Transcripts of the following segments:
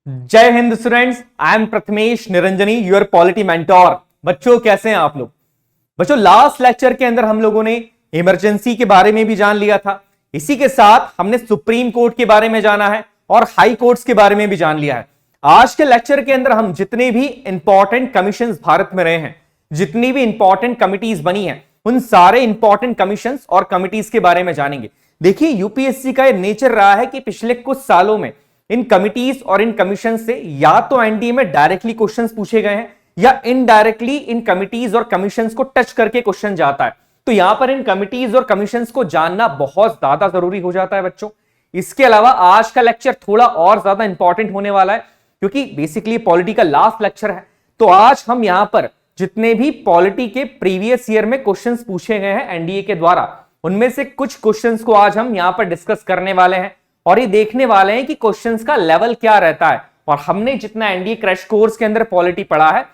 जय Hind students, I am Prathamesh Niranjani, your polity mentor. बच्चों कैसे हैं आप लोग? बच्चों लास्ट लेक्चर के अंदर हम लोगों ने इमरजेंसी के बारे में भी जान लिया था। इसी के साथ हमने सुप्रीम कोर्ट के बारे में जाना है और हाई कोर्ट्स के बारे में भी जान लिया है। आज के लेक्चर के अंदर हम जितने भी इंपॉर्टेंट कमीशंस भारत में रहे हैं, जितनी भी इंपॉर्टेंट कमिटीज बनी हैं, उन सारे इंपॉर्टेंट कमीशंस और कमिटीज के बारे में जानेंगे। देखिए, यूपीएससी का यह नेचर रहा है कि पिछले कुछ सालों में इन कमिटीज और इन कमीशन से या तो एनडीए में डायरेक्टली क्वेश्चंस पूछे गए हैं या इनडायरेक्टली इन कमिटीज और कमीशंस को टच करके क्वेश्चन जाता है। तो यहां पर इन कमिटीज और कमीशंस को जानना बहुत ज्यादा जरूरी हो जाता है बच्चों। इसके अलावा आज का लेक्चर थोड़ा और ज्यादा इंपॉर्टेंट होने वाला है, क्योंकि बेसिकली पॉलिटी का लास्ट लेक्चर है। तो आज हम यहां पर जितने भी पॉलिटी के प्रीवियस ईयर में क्वेश्चंस पूछे गए हैं एनडीए के द्वारा, उनमें से कुछ क्वेश्चंस को आज हम यहां पर डिस्कस करने वाले हैं और ये देखने वाले हैं कि क्वेश्चंस का लेवल क्या रहता है। और हमने जितना एनडीए क्रैश कोर्स के अंदर पॉलिटी पढ़ा है,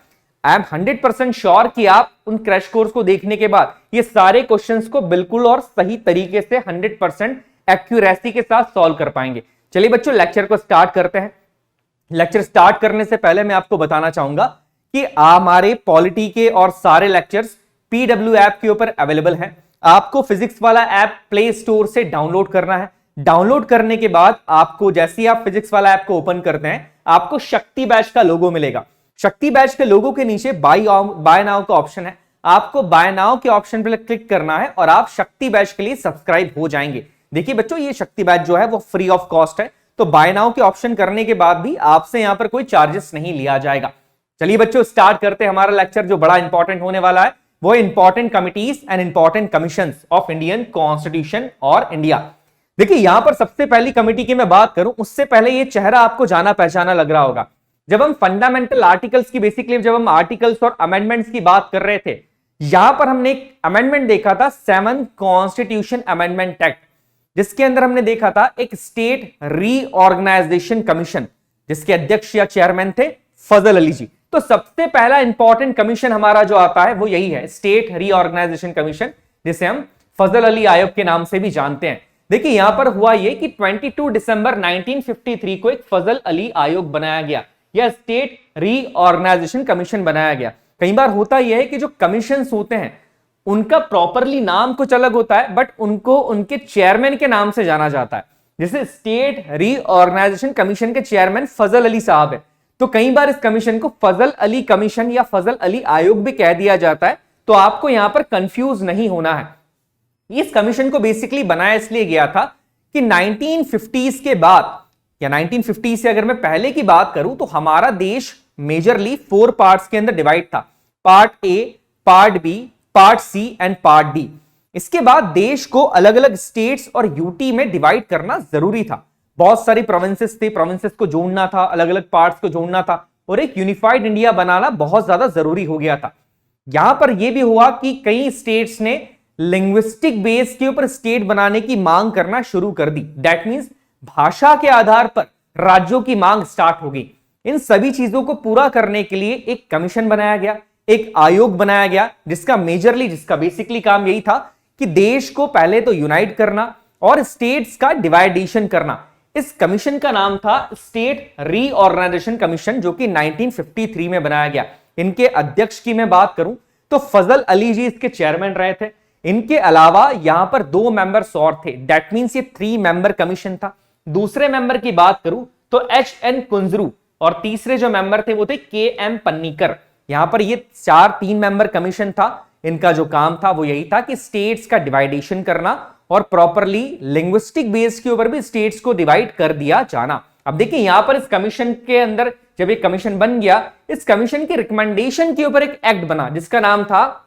आई एम 100% श्योर कि आप उन क्रैश कोर्स को देखने के बाद ये सारे क्वेश्चंस को बिल्कुल और सही तरीके से 100% एक्यूरेसी के साथ सॉल्व कर पाएंगे। चलिए बच्चों, लेक्चर को स्टार्ट करते हैं। लेक्चर स्टार्ट करने से पहले मैं आपको बताना चाहूंगा कि हमारे पॉलिटी के और सारे लेक्चर्स पीडब्ल्यू ऐप के ऊपर अवेलेबल हैं। आपको फिजिक्स वाला ऐप प्ले स्टोर से डाउनलोड करना है। डाउनलोड करने के बाद आपको जैसे ही आप फिजिक्स वाला ऐप को ओपन करते हैं, आपको शक्ति बैच का लोगो मिलेगा। शक्ति बैच के लोगो के नीचे बाय नाउ का ऑप्शन है। आपको बाय नाउ के ऑप्शन पर क्लिक करना है और आप शक्ति बैच के लिए सब्सक्राइब हो जाएंगे। देखिए बच्चों, ये शक्ति बैच जो है वो फ्री ऑफ कॉस्ट है, तो बाय नाउ के ऑप्शन करने के बाद भी आपसे यहां पर कोई चार्जेस नहीं लिया जाएगा। चलिए बच्चों, स्टार्ट करते हैं हमारा लेक्चर जो बड़ा इंपॉर्टेंट होने वाला है। वो important committees and important commissions of Indian constitution और इंडिया। देखिए, यहां पर सबसे पहली कमेटी की मैं बात करूं, उससे पहले ये चेहरा आपको जाना पहचाना लग रहा होगा। जब हम फंडामेंटल आर्टिकल्स की बेसिकली जब हम आर्टिकल्स और अमेंडमेंट्स की बात कर रहे थे, यहां पर हमने एक अमेंडमेंट देखा था, 7th कॉन्स्टिट्यूशन अमेंडमेंट एक्ट, जिसके अंदर हमने देखा था एक स्टेट रीऑर्गेनाइजेशन कमीशन, जिसके अध्यक्ष या चेयरमैन थे फजल अली जी। तो सबसे पहला इंपॉर्टेंट कमीशन हमारा जो आता है वो यही है, स्टेट रीऑर्गेनाइजेशन कमीशन, जिसे हम फजल अली आयोग के नाम से भी जानते हैं। देखिए, यहां पर हुआ यह कि 22 दिसंबर 1953 को एक फजल अली आयोग बनाया गया या स्टेट रीऑर्गेनाइजेशन कमीशन बनाया गया। कई बार होता यह है कि जो कमीशंस होते हैं उनका प्रॉपरली नाम कुछ अलग होता है, बट उनको उनके चेयरमैन के नाम से जाना जाता है। जैसे स्टेट रीऑर्गेनाइजेशन कमीशन के चेयरमैन फजल अली साहब है, तो कई बार इस कमीशन को फजल अली कमीशन या फजल अली आयोग भी कह दिया जाता है। तो आपको यहां पर कंफ्यूज नहीं होना है। इस कमीशन को बेसिकली बनाया इसलिए गया था कि 1950s के बाद या 1950 से अगर मैं पहले की बात करूं तो हमारा देश मेजरली 4 पार्ट्स के अंदर डिवाइड था। Part A, part B, part C and part D. इसके बाद देश को अलग अलग स्टेट्स और यूटी में डिवाइड करना जरूरी था। बहुत सारी प्रोविंसेस थे, प्रोविंसेस को जोड़ना था, अलग अलग पार्ट्स को जोड़ना था और एक यूनिफाइड इंडिया बनाना बहुत ज्यादा जरूरी हो गया था। यहां पर यह भी हुआ कि कई स्टेट्स ने लिंग्विस्टिक बेस के ऊपर स्टेट बनाने की मांग करना शुरू कर दी। दैट मींस भाषा के आधार पर राज्यों की मांग स्टार्ट हो गई। इन सभी चीजों को पूरा करने के लिए एक कमीशन बनाया गया, एक आयोग बनाया गया, जिसका बेसिकली काम यही था कि देश को पहले तो यूनाइट करना और स्टेट्स का डिवाइडेशन करना। इस कमीशन का नाम था स्टेट रीऑर्गेनाइजेशन कमीशन, जो कि 1953 में बनाया गया। इनके अध्यक्ष की मैं बात करूं तो फजल अली जी इसके चेयरमैन रहे थे। इनके अलावा यहां पर 2 मेंबर्स और थे। दैट मींस ये 3 मेंबर कमीशन था। दूसरे मेंबर की बात करूं तो HN कुंजरू और तीसरे जो मेंबर थे वो थे KM पन्नीकर। यहां पर ये 3 मेंबर कमीशन था। इनका जो काम था वो यही था कि स्टेट्स का डिवाइडेशन करना और प्रॉपरली लिंग्विस्टिक बेस के ऊपर भी स्टेट्स को डिवाइड कर दिया जाना। अब देखिए, यहां पर इस कमीशन के अंदर जब एक कमीशन बन गया, इस कमीशन की रिकमेंडेशन के ऊपर एक एक्ट बना जिसका नाम था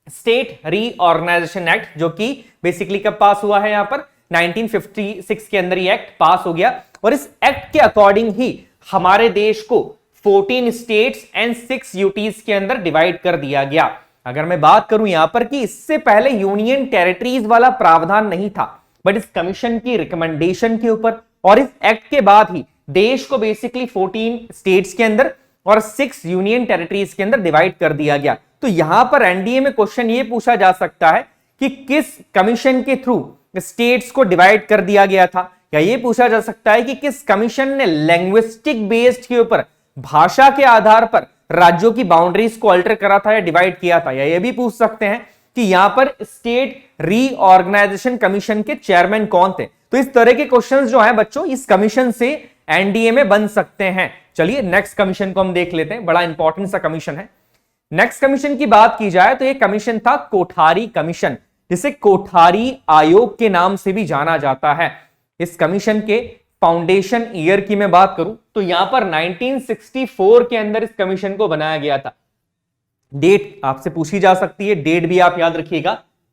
स्टेट रीऑर्गेनाइजेशन एक्ट, जो कि बेसिकली कब पास हुआ है, यहां पर 1956 के अंदर ये एक्ट पास हो गया। और इस एक्ट के अकॉर्डिंग ही हमारे देश को 14 स्टेट्स एंड 6 यूटीज के अंदर डिवाइड कर दिया गया। अगर मैं बात करूं यहां पर कि इससे पहले यूनियन टेरिटरीज वाला प्रावधान नहीं था, बट इस कमीशन की रिकमेंडेशन के ऊपर और इस एक्ट के बाद ही देश को बेसिकली 14 स्टेट्स के अंदर और 6 यूनियन टेरिटरीज के अंदर डिवाइड कर दिया गया। तो यहां पर एनडीए में क्वेश्चन ये पूछा जा सकता है कि किस कमीशन के थ्रू स्टेट्स को डिवाइड कर दिया गया था, या ये पूछा जा सकता है कि किस कमीशन ने लैंग्विस्टिक बेस्ड के ऊपर, भाषा के आधार पर राज्यों की बाउंड्रीज को अल्टर करा था या डिवाइड किया था। या ये भी पूछ सकते हैं कि यहां पर स्टेट रीऑर्गेनाइजेशन कमीशन के चेयरमैन कौन थे। तो इस तरह के क्वेश्चंस जो है बच्चों इस कमीशन से एनडीए में बन सकते हैं। चलिए नेक्स्ट कमीशन को हम देख लेते हैं, बड़ा इंपॉर्टेंट सा कमीशन है। नेक्स्ट कमीशन की बात की जाए तो यह कमीशन था कोठारी कमीशन, जिसे कोठारी आयोग के नाम से भी जाना जाता है। इस कमीशन के फाउंडेशन ईयर की मैं बात करूं तो यहां पर 1964 के अंदर इस कमीशन को बनाया गया था। डेट आपसे पूछी जा सकती है, डेट भी आप याद रखिएगा,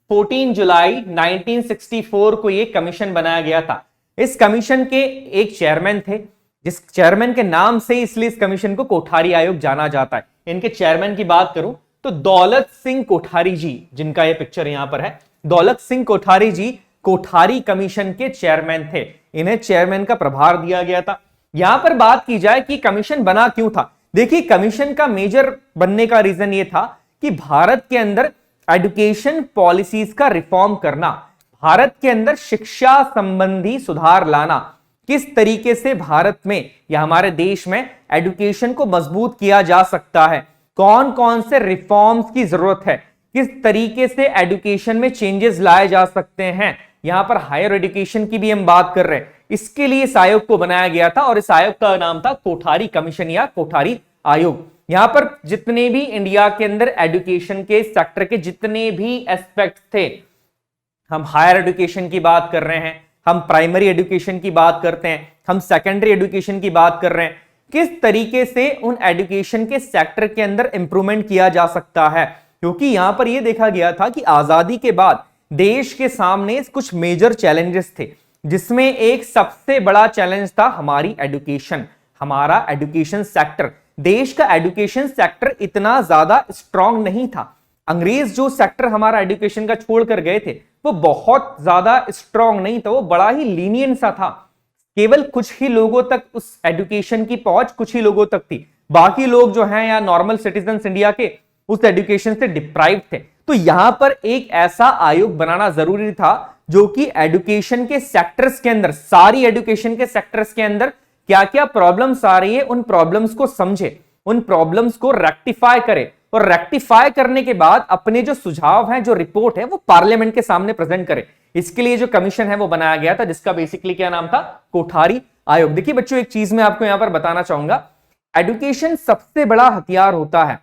14 जुलाई 1964 को यह कमीशन बनाया गया था। इस कमीशन के एक चेयरमैन थे, जिस चेयरमैन के नाम से इसलिए इस कमीशन को कोठारी आयोग जाना जाता है। इनके चेयरमैन की बात करूं तो दौलत सिंह कोठारी जी, जिनका यह पिक्चर यहां पर है, दौलत सिंह कोठारी जी कोठारी कमीशन के चेयरमैन थे। इन्हें चेयरमैन का प्रभार दिया गया था। यहां पर बात की जाए कि कमीशन बना क्यों था। देखिए कमीशन का मेजर बनने का रीजन यह था कि भारत के अंदर एजुकेशन पॉलिसीज का रिफॉर्म करना, भारत के अंदर शिक्षा संबंधी सुधार लाना, किस तरीके से भारत में या हमारे देश में एजुकेशन को मजबूत किया जा सकता है, कौन कौन से रिफॉर्म्स की जरूरत है, किस तरीके से एजुकेशन में चेंजेस लाए जा सकते हैं। यहां पर हायर एजुकेशन की भी हम बात कर रहे हैं, इसके लिए इस आयोग को बनाया गया था और इस आयोग का नाम था कोठारी कमीशन या कोठारी आयोग। यहां पर जितने भी इंडिया के अंदर एजुकेशन के सेक्टर के जितने भी एस्पेक्ट थे, हम हायर एजुकेशन की बात कर रहे हैं, हम प्राइमरी एजुकेशन की बात करते हैं, हम सेकेंडरी एजुकेशन की बात कर रहे हैं, किस तरीके से उन एजुकेशन के सेक्टर के अंदर इंप्रूवमेंट किया जा सकता है। क्योंकि यहां पर यह देखा गया था कि आजादी के बाद देश के सामने कुछ मेजर चैलेंजेस थे, जिसमें एक सबसे बड़ा चैलेंज था हमारी एजुकेशन, हमारा एजुकेशन सेक्टर। देश का एजुकेशन सेक्टर इतना ज्यादा स्ट्रांग नहीं था। अंग्रेज जो सेक्टर हमारा एजुकेशन का छोड़कर गए थे वो बहुत ज्यादा स्ट्रांग नहीं था, वो बड़ा ही लीनियंट सा था। केवल कुछ ही लोगों तक उस एजुकेशन की पहुंच कुछ ही लोगों तक थी, बाकी लोग जो हैं या नॉर्मल सिटीजन्स इंडिया के उस एजुकेशन से डिप्राइव थे। तो यहां पर एक ऐसा आयोग बनाना जरूरी था जो कि एजुकेशन के सेक्टर्स के अंदर, सारी एजुकेशन के सेक्टर्स के अंदर क्या क्या प्रॉब्लम्स आ रही है, उन प्रॉब्लम्स को समझे, उन प्रॉब्लम्स को रेक्टिफाई करे और रेक्टिफाई करने के बाद अपने जो सुझाव हैं, जो रिपोर्ट है, वो पार्लियामेंट के सामने प्रेजेंट करे। इसके लिए जो कमीशन है वो बनाया गया था, जिसका बेसिकली क्या नाम था, कोठारी आयोग। देखिए बच्चों एक चीज मैं आपको यहां पर बताना चाहूंगा, एजुकेशन सबसे बड़ा हथियार होता है।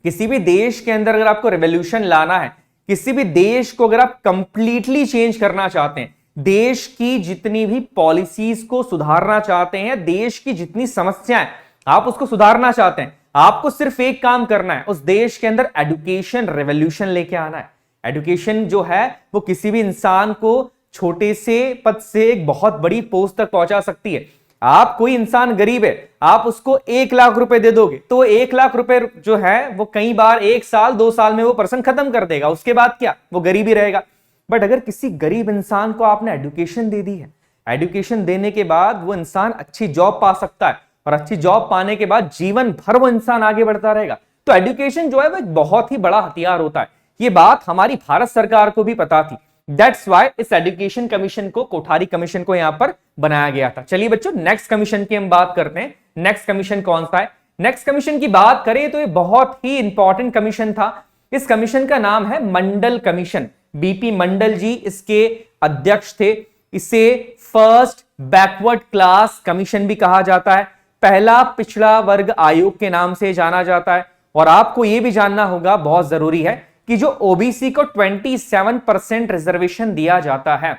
किसी भी देश के अंदर अगर आपको रेवोल्यूशन लाना है, किसी भी देश को अगर आप कंप्लीटली चेंज करना चाहते हैं, देश की जितनी भी पॉलिसीज को सुधारना चाहते हैं, देश की जितनी समस्याएं आप उसको सुधारना चाहते हैं, आपको सिर्फ एक काम करना है, उस देश के अंदर एजुकेशन रेवोल्यूशन लेके आना है। एजुकेशन जो है वो किसी भी इंसान को छोटे से पद से एक बहुत बड़ी पोस्ट तक पहुंचा सकती है। आप कोई इंसान गरीब है, आप उसको 1 लाख रुपए दे दोगे तो 1 लाख रुपए जो है वो कई बार 1 साल 2 साल में वो पर्सन खत्म कर देगा, उसके बाद क्या, वो गरीब ही रहेगा। बट अगर किसी गरीब इंसान को आपने एजुकेशन दे दी है, एजुकेशन देने के बाद वो इंसान अच्छी जॉब पा सकता है और अच्छी जॉब पाने के बाद जीवन भर वो इंसान आगे बढ़ता रहेगा। तो एजुकेशन जो है वो एक बहुत ही बड़ा हथियार होता है। ये बात हमारी भारत सरकार को भी पता थी, दैट्स व्हाई इस एजुकेशन कमीशन को, कोठारी कमीशन को यहां पर बनाया गया था। चलिए बच्चों नेक्स्ट कमीशन की हम बात करते हैं। नेक्स्ट कमीशन कौन सा है? नेक्स्ट कमीशन की बात करें तो ये बहुत ही इंपॉर्टेंट कमीशन था। इस कमीशन का नाम है मंडल कमीशन। बीपी मंडल जी इसके अध्यक्ष थे। इसे फर्स्ट बैकवर्ड क्लास कमीशन भी कहा जाता है, पहला पिछड़ा वर्ग आयोग के नाम से जाना जाता है। और आपको यह भी जानना होगा, बहुत जरूरी है, कि जो ओबीसी को 27% रिजर्वेशन दिया जाता है,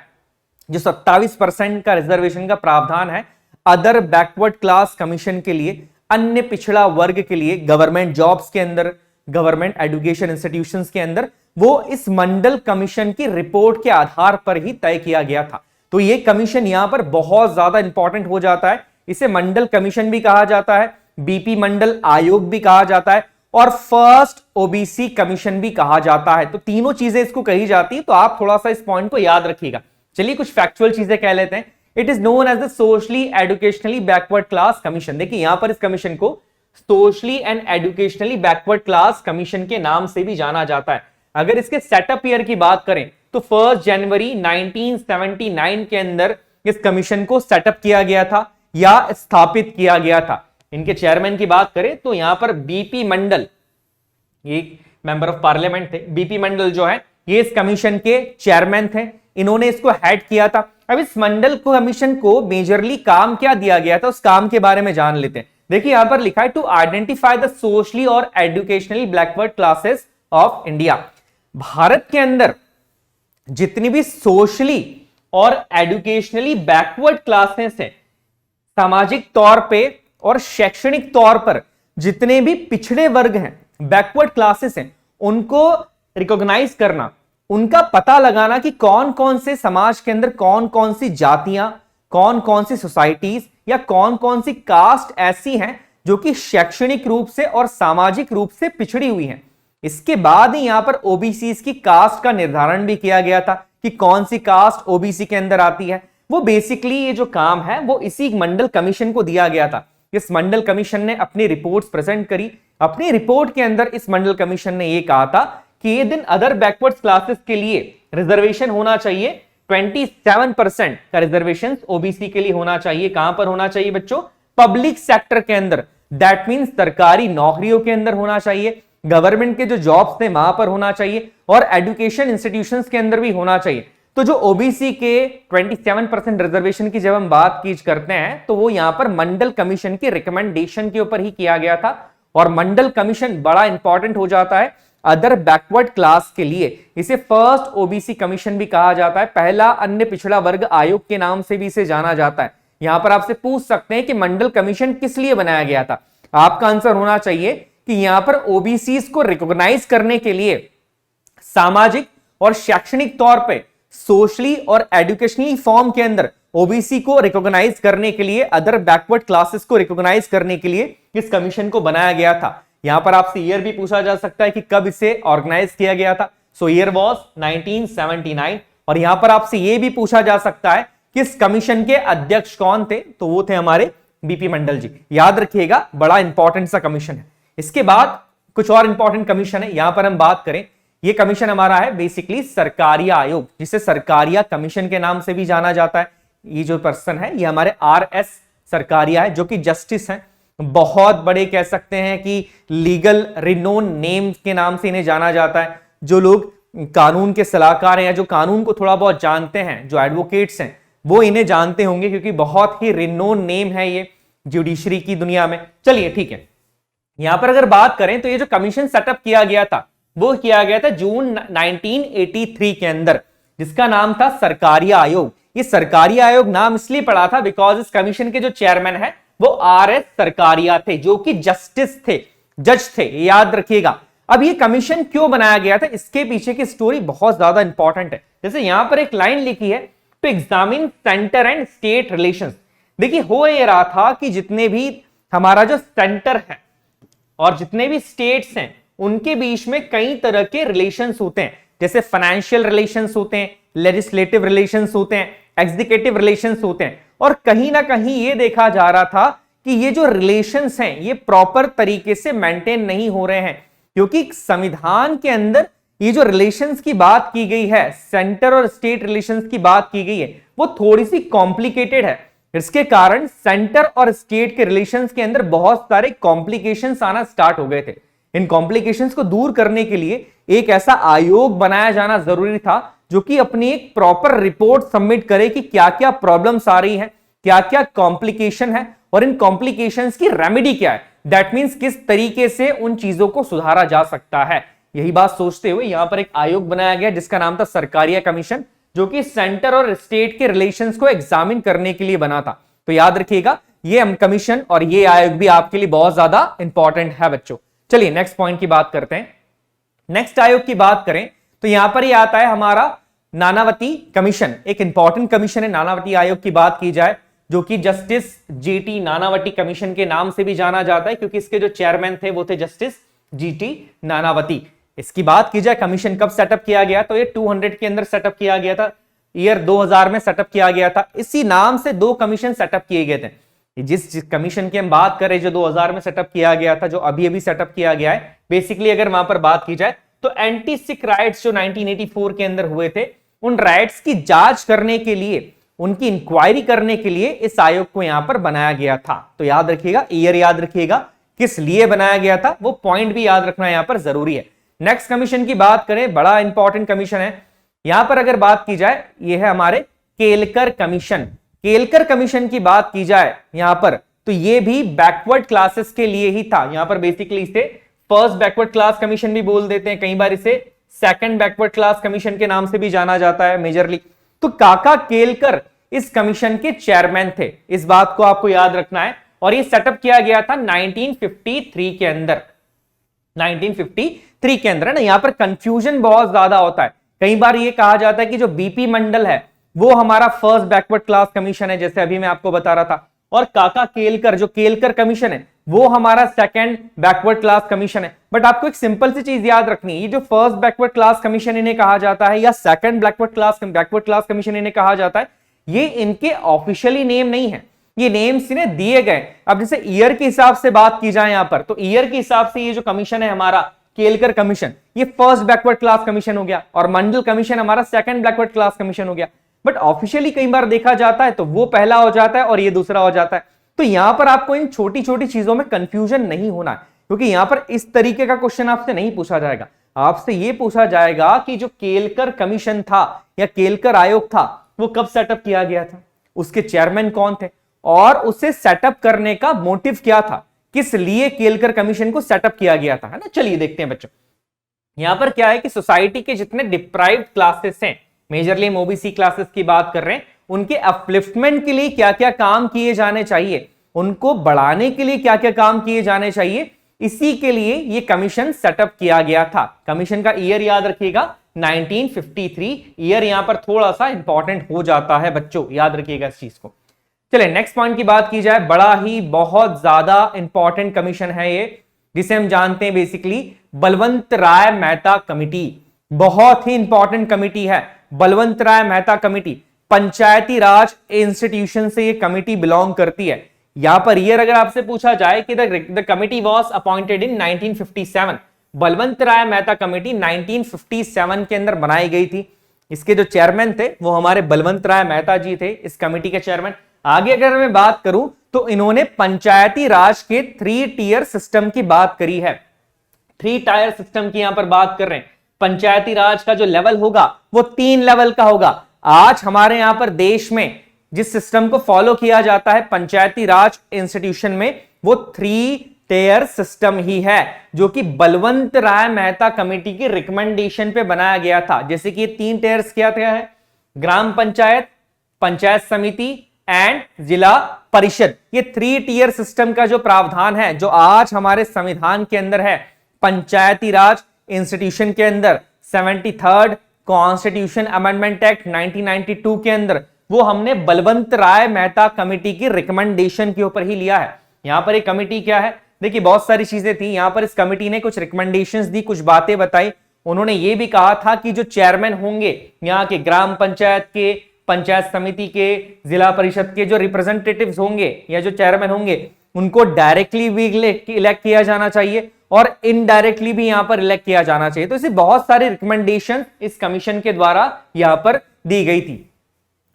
जो 27% का रिजर्वेशन का प्रावधान है अदर बैकवर्ड क्लास कमीशन के लिए, अन्य पिछड़ा वर्ग के लिए, गवर्नमेंट जॉब्स के अंदर, गवर्नमेंट एजुकेशन इंस्टीट्यूशंस के अंदर, वो इस मंडल कमीशन की रिपोर्ट के आधार पर ही तय किया गया था। तो ये कमीशन यहां पर बहुत ज्यादा इंपॉर्टेंट हो जाता है। इसे मंडल कमीशन भी कहा जाता है, बीपी मंडल आयोग भी कहा जाता है और फर्स्ट ओबीसी कमीशन भी कहा जाता है। तो तीनों चीजें इसको कही जाती है, तो आप थोड़ा सा इस पॉइंट को याद रखिएगा। चलिए कुछ फैक्चुअल चीजें कह लेते हैं। It is known as the socially educationally backward class commission. देखिए यहां पर इस कमीशन को socially and educationally backward class commission के नाम से भी जाना जाता है। अगर इसके सेटअप ईयर की बात करें तो 1 जनवरी 1979 के अंदर इस कमीशन को सेटअप किया गया था या स्थापित किया गया था? इनके चेयरमैन की बात करें तो यहां पर बीपी मंडल, ये मेंबर ऑफ पार्लियामेंट थे। बीपी मंडल जो है ये इस कमीशन के चेयरमैन थे, इन्होंने इसको हेड किया था। अब इस मंडल को कमीशन को मेजरली काम क्या दिया गया था, उस काम के बारे में जान लेते हैं। देखिए यहां पर लिखा है टू आइडेंटिफाई द सोशली और educationally backward classes of India. Bharat के अंदर जितनी भी सोशली और एजुकेशनली बैकवर्ड क्लासेस हैं, सामाजिक तौर पे और शैक्षणिक तौर पर जितने भी पिछड़े वर्ग हैं, बैकवर्ड क्लासेस हैं, उनको रिकॉग्नाइज करना, उनका पता लगाना कि कौन कौन से समाज के अंदर कौन कौन सी जातियां, कौन कौन सी सोसाइटीज या कौन कौन सी कास्ट ऐसी हैं जो कि शैक्षणिक रूप से और सामाजिक रूप से पिछड़ी हुई हैं। इसके बाद ही यहां पर ओबीसी की कास्ट का निर्धारण भी किया गया था कि कौन सी कास्ट ओबीसी के अंदर आती है। वो बेसिकली ये जो काम है वो इसी मंडल कमीशन को दिया गया था। इस मंडल कमीशन ने अपनी रिपोर्ट्स प्रेजेंट करी। अपनी रिपोर्ट के अंदर इस मंडल कमीशन ने यह कहा था कि ये दिन अदर बैकवर्ड क्लासेस के लिए रिजर्वेशन होना चाहिए। 27% का रिजर्वेशन ओबीसी के लिए होना चाहिए। कहां पर होना चाहिए बच्चों? पब्लिक सेक्टर के अंदर, दैट मींस सरकारी नौकरियों के अंदर होना चाहिए, गवर्नमेंट के जो जॉब्स थे वहां पर होना चाहिए और एजुकेशन इंस्टीट्यूशंस के अंदर भी होना चाहिए। तो जो ओबीसी के 27% रिजर्वेशन की जब हम बात करते हैं तो वो यहां पर मंडल कमीशन की रिकमेंडेशन के ऊपर ही किया गया था। और मंडल कमीशन बड़ा इंपॉर्टेंट हो जाता है अदर बैकवर्ड क्लास के लिए। इसे फर्स्ट ओबीसी कमीशन भी कहा जाता है, पहला अन्य पिछड़ा वर्ग आयोग के नाम से भी इसे जाना जाता है। यहां पर आपसे पूछ सकते हैं कि मंडल कमीशन किस लिए बनाया गया था। आपका आंसर होना चाहिए कि यहां पर ओबीसी को रिकॉग्नाइज करने के लिए, सामाजिक और शैक्षणिक तौर पर, सोशली और एजुकेशनली फॉर्म के अंदर ओबीसी को रिकॉग्नाइज करने के लिए, अदर बैकवर्ड क्लासेस को रिकॉग्नाइज करने के लिए इस कमीशन को बनाया गया था। यहां पर आपसे ईयर भी पूछा जा सकता है कि कब इसे ऑर्गेनाइज किया गया था। सो ईयर वाज 1979। और यहां पर आपसे यह भी पूछा जा सकता है कि इस कमीशन के अध्यक्ष कौन थे, तो वो थे हमारे बीपी मंडल जी। याद रखिएगा, बड़ा इंपॉर्टेंट सा कमीशन है। इसके बाद कुछ और इंपॉर्टेंट कमीशन है। यहां पर हम बात करें, ये कमीशन हमारा है बेसिकली सरकारिया आयोग, जिसे सरकारिया कमीशन के नाम से भी जाना जाता है। ये जो पर्सन है ये हमारे आरएस सरकारिया है, जो कि जस्टिस हैं, बहुत बड़े कह सकते हैं कि लीगल रिनोन नेम के नाम से इन्हें जाना जाता है। जो लोग कानून के सलाहकार हैं या जो कानून को थोड़ा बहुत जानते हैं, जो एडवोकेट्स हैं, वो इन्हें जानते होंगे क्योंकि बहुत ही रिनोन नेम है ये जुडिशरी की दुनिया में। चलिए ठीक है, यहां पर अगर बात करें तो ये जो कमीशन सेटअप किया गया था वो किया गया था जून 1983 के अंदर, जिसका नाम था सरकारिया आयोग। ये सरकारिया आयोग नाम इसलिए पड़ा था बिकॉज इस कमीशन के जो चेयरमैन है वो आरएस सरकारिया थे, जो कि जस्टिस थे, जज थे, याद रखिएगा। अब ये कमीशन क्यों बनाया गया था, इसके पीछे की स्टोरी बहुत ज्यादा इंपॉर्टेंट है। जैसे यहां पर एक लाइन लिखी है, to examine centre and state relations. देखिए हो ये रहा था कि जितने भी हमारा जो सेंटर है और जितने भी स्टेट्स हैं उनके बीच में कई तरह के रिलेशंस होते हैं। जैसे फाइनेंशियल रिलेशंस होते हैं, लेजिस्लेटिव रिलेशंस होते हैं, एग्जीक्यूटिव रिलेशंस होते हैं। और कहीं ना कहीं ये देखा जा रहा था कि ये जो रिलेशंस हैं ये प्रॉपर तरीके से मेंटेन नहीं हो रहे हैं, क्योंकि संविधान के अंदर ये जो रिलेशंस की बात की गई है, सेंटर और स्टेट रिलेशंस की बात की गई है, वो थोड़ी सी कॉम्प्लिकेटेड है। इसके कारण सेंटर और स्टेट के रिलेशंस के अंदर बहुत सारे कॉम्प्लिकेशंस आना स्टार्ट हो गए थे। इन कॉम्प्लिकेशंस को दूर करने के लिए एक ऐसा आयोग बनाया जाना जरूरी था जो कि अपनी एक प्रॉपर रिपोर्ट सबमिट करे कि क्या क्या प्रॉब्लम्स आ रही हैं, क्या क्या कॉम्प्लिकेशन है और इन कॉम्प्लिकेशंस की रेमेडी क्या है। दैट मींस किस तरीके से उन चीजों को सुधारा जा सकता है। यही बात सोचते हुए यहां पर एक आयोग बनाया गया जिसका नाम था सरकारिया कमीशन, जो कि सेंटर और स्टेट के रिलेशंस को एग्जामिन करने के लिए बना था। तो याद रखिएगा ये कमीशन और ये आयोग भी आपके लिए बहुत ज्यादा इंपॉर्टेंट है बच्चों। चलिए नेक्स्ट पॉइंट की बात करते हैं। नेक्स्ट आयोग की बात करें तो यहां पर ये आता है हमारा नानावती कमीशन। एक इंपॉर्टेंट कमीशन है नानावती आयोग की बात की जाए, जो कि जस्टिस जीटी नानावती कमीशन के नाम से भी जाना जाता है, क्योंकि इसके जो चेयरमैन थे वो थे जस्टिस जीटी नानावती। इसकी बात की जाए कमीशन कब सेटअप किया गया, तो ये 200 के अंदर सेटअप किया गया था, ईयर 2000 में सेटअप किया गया था। इसी नाम से 2 कमीशन सेटअप किए गए थे। जिस कमीशन की हम बात करें जो 2000 में सेटअप किया गया था, जो अभी अभी सेटअप किया गया है, बेसिकली अगर वहां पर बात की जाए तो एंटी सिख राइट्स जो 1984 के अंदर हुए थे, उन राइट्स की जांच करने के लिए उनकी इंक्वायरी करने के लिए इस आयोग को यहां पर बनाया गया था। तो याद रखिएगा, ईयर याद रखिएगा, किस लिए बनाया गया था वो पॉइंट भी याद रखना यहां पर जरूरी है। नेक्स्ट कमीशन की बात करें, बड़ा इंपॉर्टेंट कमीशन है यहां पर। अगर बात की जाए, ये है हमारे केलकर कमीशन। केलकर कमीशन की बात की जाए यहां पर, तो ये भी बैकवर्ड क्लासेस के लिए ही था। यहां पर बेसिकली इसे फर्स्ट बैकवर्ड क्लास कमीशन भी बोल देते हैं, कई बार इसे सेकंड बैकवर्ड क्लास कमीशन के नाम से भी जाना जाता है मेजरली। तो काका केलकर इस कमीशन के चेयरमैन थे, इस बात को आपको याद रखना है। और ये सेटअप किया गया था 1953 के अंदर, 1953 के अंदर है ना। यहां पर कंफ्यूजन बहुत ज्यादा होता है, कई बार ये कहा जाता है कि जो बीपी मंडल है वो हमारा फर्स्ट बैकवर्ड क्लास कमीशन है, जैसे अभी मैं आपको बता रहा था, और काका केलकर जो केलकर कमीशन है वो हमारा सेकंड बैकवर्ड क्लास कमीशन है। बट आपको एक सिंपल सी चीज याद रखनी है, ये जो फर्स्ट बैकवर्ड क्लास कमीशन इन्हें कहा जाता है या सेकंड बैकवर्ड क्लास कमीशन इन्हें कहा जाता है, ये इनके ऑफिशियली नेम नहीं है, ये नेम्स इन्हें दिए गए। अब जैसे ईयर के हिसाब से बात की जाए यहां पर, तो ईयर के हिसाब से ये जो कमीशन है हमारा केलकर कमीशन, ये फर्स्ट बैकवर्ड क्लास कमीशन हो गया, और मंडल कमीशन हमारा सेकंड बैकवर्ड क्लास कमीशन हो गया। बट ऑफिशियली कई बार देखा जाता है तो वो पहला हो जाता है और ये दूसरा हो जाता है। तो यहां पर आपको इन छोटी छोटी चीजों में कंफ्यूजन नहीं होना है, क्योंकि यहां पर इस तरीके का क्वेश्चन आपसे नहीं पूछा जाएगा। आपसे ये पूछा जाएगा कि जो केलकर कमीशन था या केलकर आयोग था वो कब सेटअप किया गया था, उसके चेयरमैन कौन थे, और उसे सेटअप करने का मोटिव क्या था, किस लिए केलकर कमीशन को सेटअप किया गया था, है ना। चलिए देखते हैं बच्चों, यहां पर क्या है कि सोसाइटी के जितने डिप्राइव्ड क्लासेस हैं, मेजरली हम ओबीसी क्लासेस की बात कर रहे हैं, उनके अपलिफ्टमेंट के लिए क्या क्या काम किए जाने चाहिए, उनको बढ़ाने के लिए क्या क्या काम किए जाने चाहिए, इसी के लिए ये कमीशन सेटअप किया गया था। कमीशन का ईयर याद रखिएगा 1953, ईयर यहां पर थोड़ा सा इंपॉर्टेंट हो जाता है बच्चों, याद रखिएगा इस चीज को। चलिए नेक्स्ट पॉइंट की बात की जाए, बड़ा ही बहुत ज्यादा इंपॉर्टेंट कमीशन है ये, जिसे हम जानते हैं बेसिकली बलवंत राय मेहता कमिटी। बहुत ही इंपॉर्टेंट कमिटी है बलवंत राय मेहता कमिटी, पंचायती राज इंस्टीट्यूशन से ये कमिटी बिलोंग करती है। यहां पर ईयर अगर आपसे पूछा जाए कि the committee was appointed in 1957, Balwant Rai Mehta committee 1957 के अंदर बनाई गई थी। इसके जो चेयरमैन थे वो हमारे बलवंत राय मेहता जी थे, इस कमेटी के चेयरमैन। आगे अगर मैं बात करूं तो इन्होंने पंचायती राज के 3 टियर सिस्टम की बात करी है। 3 टायर सिस्टम की यहां पर बात कर रहे हैं। पंचायती राज का जो लेवल होगा वो 3 लेवल का होगा। आज हमारे यहां पर देश में जिस सिस्टम को फॉलो किया जाता है पंचायती राज इंस्टीट्यूशन में, वो 3 टियर सिस्टम ही है, जो कि बलवंत राय मेहता कमेटी की रिकमेंडेशन पे बनाया गया था। जैसे कि 3 टियर्स क्या है, ग्राम पंचायत, पंचायत समिति एंड जिला परिषद। ये 3 टियर सिस्टम का जो प्रावधान है, जो आज हमारे संविधान के अंदर है, पंचायती राज इंस्टीट्यूशन के अंदर 73rd कॉन्स्टिट्यूशन अमेंडमेंट एक्ट 1992 के अंदर, वो हमने बलवंत राय मेहता कमेटी की रिकमेंडेशन के ऊपर ही लिया है। यहां पर एक कमेटी क्या है, देखिए बहुत सारी चीजें थी यहां पर। इस कमेटी ने कुछ रिकमेंडेशंस दी, कुछ बातें बताई। उन्होंने ये भी कहा था कि जो चेयरमैन होंगे यहाँ के, ग्राम पंचायत के, पंचायत समिति के, जिला परिषद के जो रिप्रेजेंटेटिव्स होंगे या जो चेयरमैन होंगे, उनको डायरेक्टली भी इलेक्ट किया जाना चाहिए और इनडायरेक्टली भी यहां पर इलेक्ट किया जाना चाहिए। तो इसे बहुत सारी रिकमेंडेशन इस कमीशन के द्वारा यहां पर दी गई थी।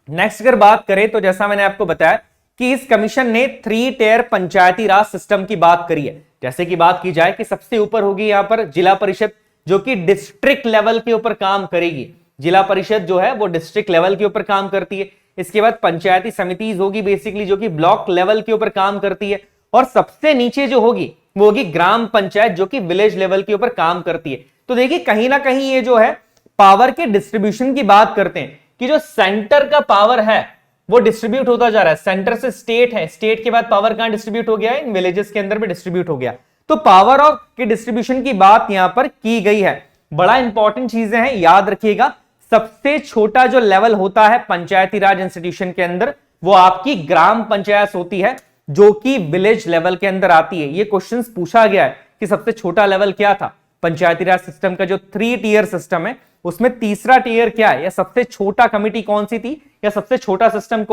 नेक्स्ट अगर बात करें तो जैसा मैंने आपको बताया कि इस कमीशन ने 3 टियर पंचायती राज सिस्टम की बात करी है। जैसे कि बात की जाए कि सबसे ऊपर होगी यहां पर जिला परिषद, जो कि डिस्ट्रिक्ट लेवल के ऊपर काम करेगी। जिला परिषद जो है वो डिस्ट्रिक्ट लेवल के ऊपर काम करती है। इसके बाद पंचायती समिति होगी बेसिकली, जो कि ब्लॉक लेवल के ऊपर काम करती है। और सबसे नीचे जो होगी वो होगी ग्राम पंचायत, जो कि विलेज लेवल के ऊपर काम करती है। तो देखिए कहीं ना कहीं ये जो है पावर के डिस्ट्रीब्यूशन की बात करते हैं कि जो सेंटर का पावर है वो डिस्ट्रीब्यूट होता जा रहा है। सेंटर से स्टेट है, स्टेट के बाद पावर कहां डिस्ट्रीब्यूट हो गया है, इन विलेजेस के अंदर भी डिस्ट्रीब्यूट हो गया। तो पावर ऑफ के डिस्ट्रीब्यूशन की बात यहां पर की गई है। बड़ा इंपॉर्टेंट चीजें हैं, याद रखिएगा। सबसे छोटा जो लेवल होता है पंचायती राज इंस्टीट्यूशन के अंदर, वो आपकी ग्राम पंचायत होती है, जो कि विलेज लेवल के अंदर आती है। ये क्वेश्चंस पूछा गया है कि सबसे छोटा लेवल क्या था पंचायती राज सिस्टम का। जो 3 टियर सिस्टम है उसमें तीसरा टियर क्या है, या सबसे छोटा कमिटी कौन सी थी, या सबसे छोटा सिस्टम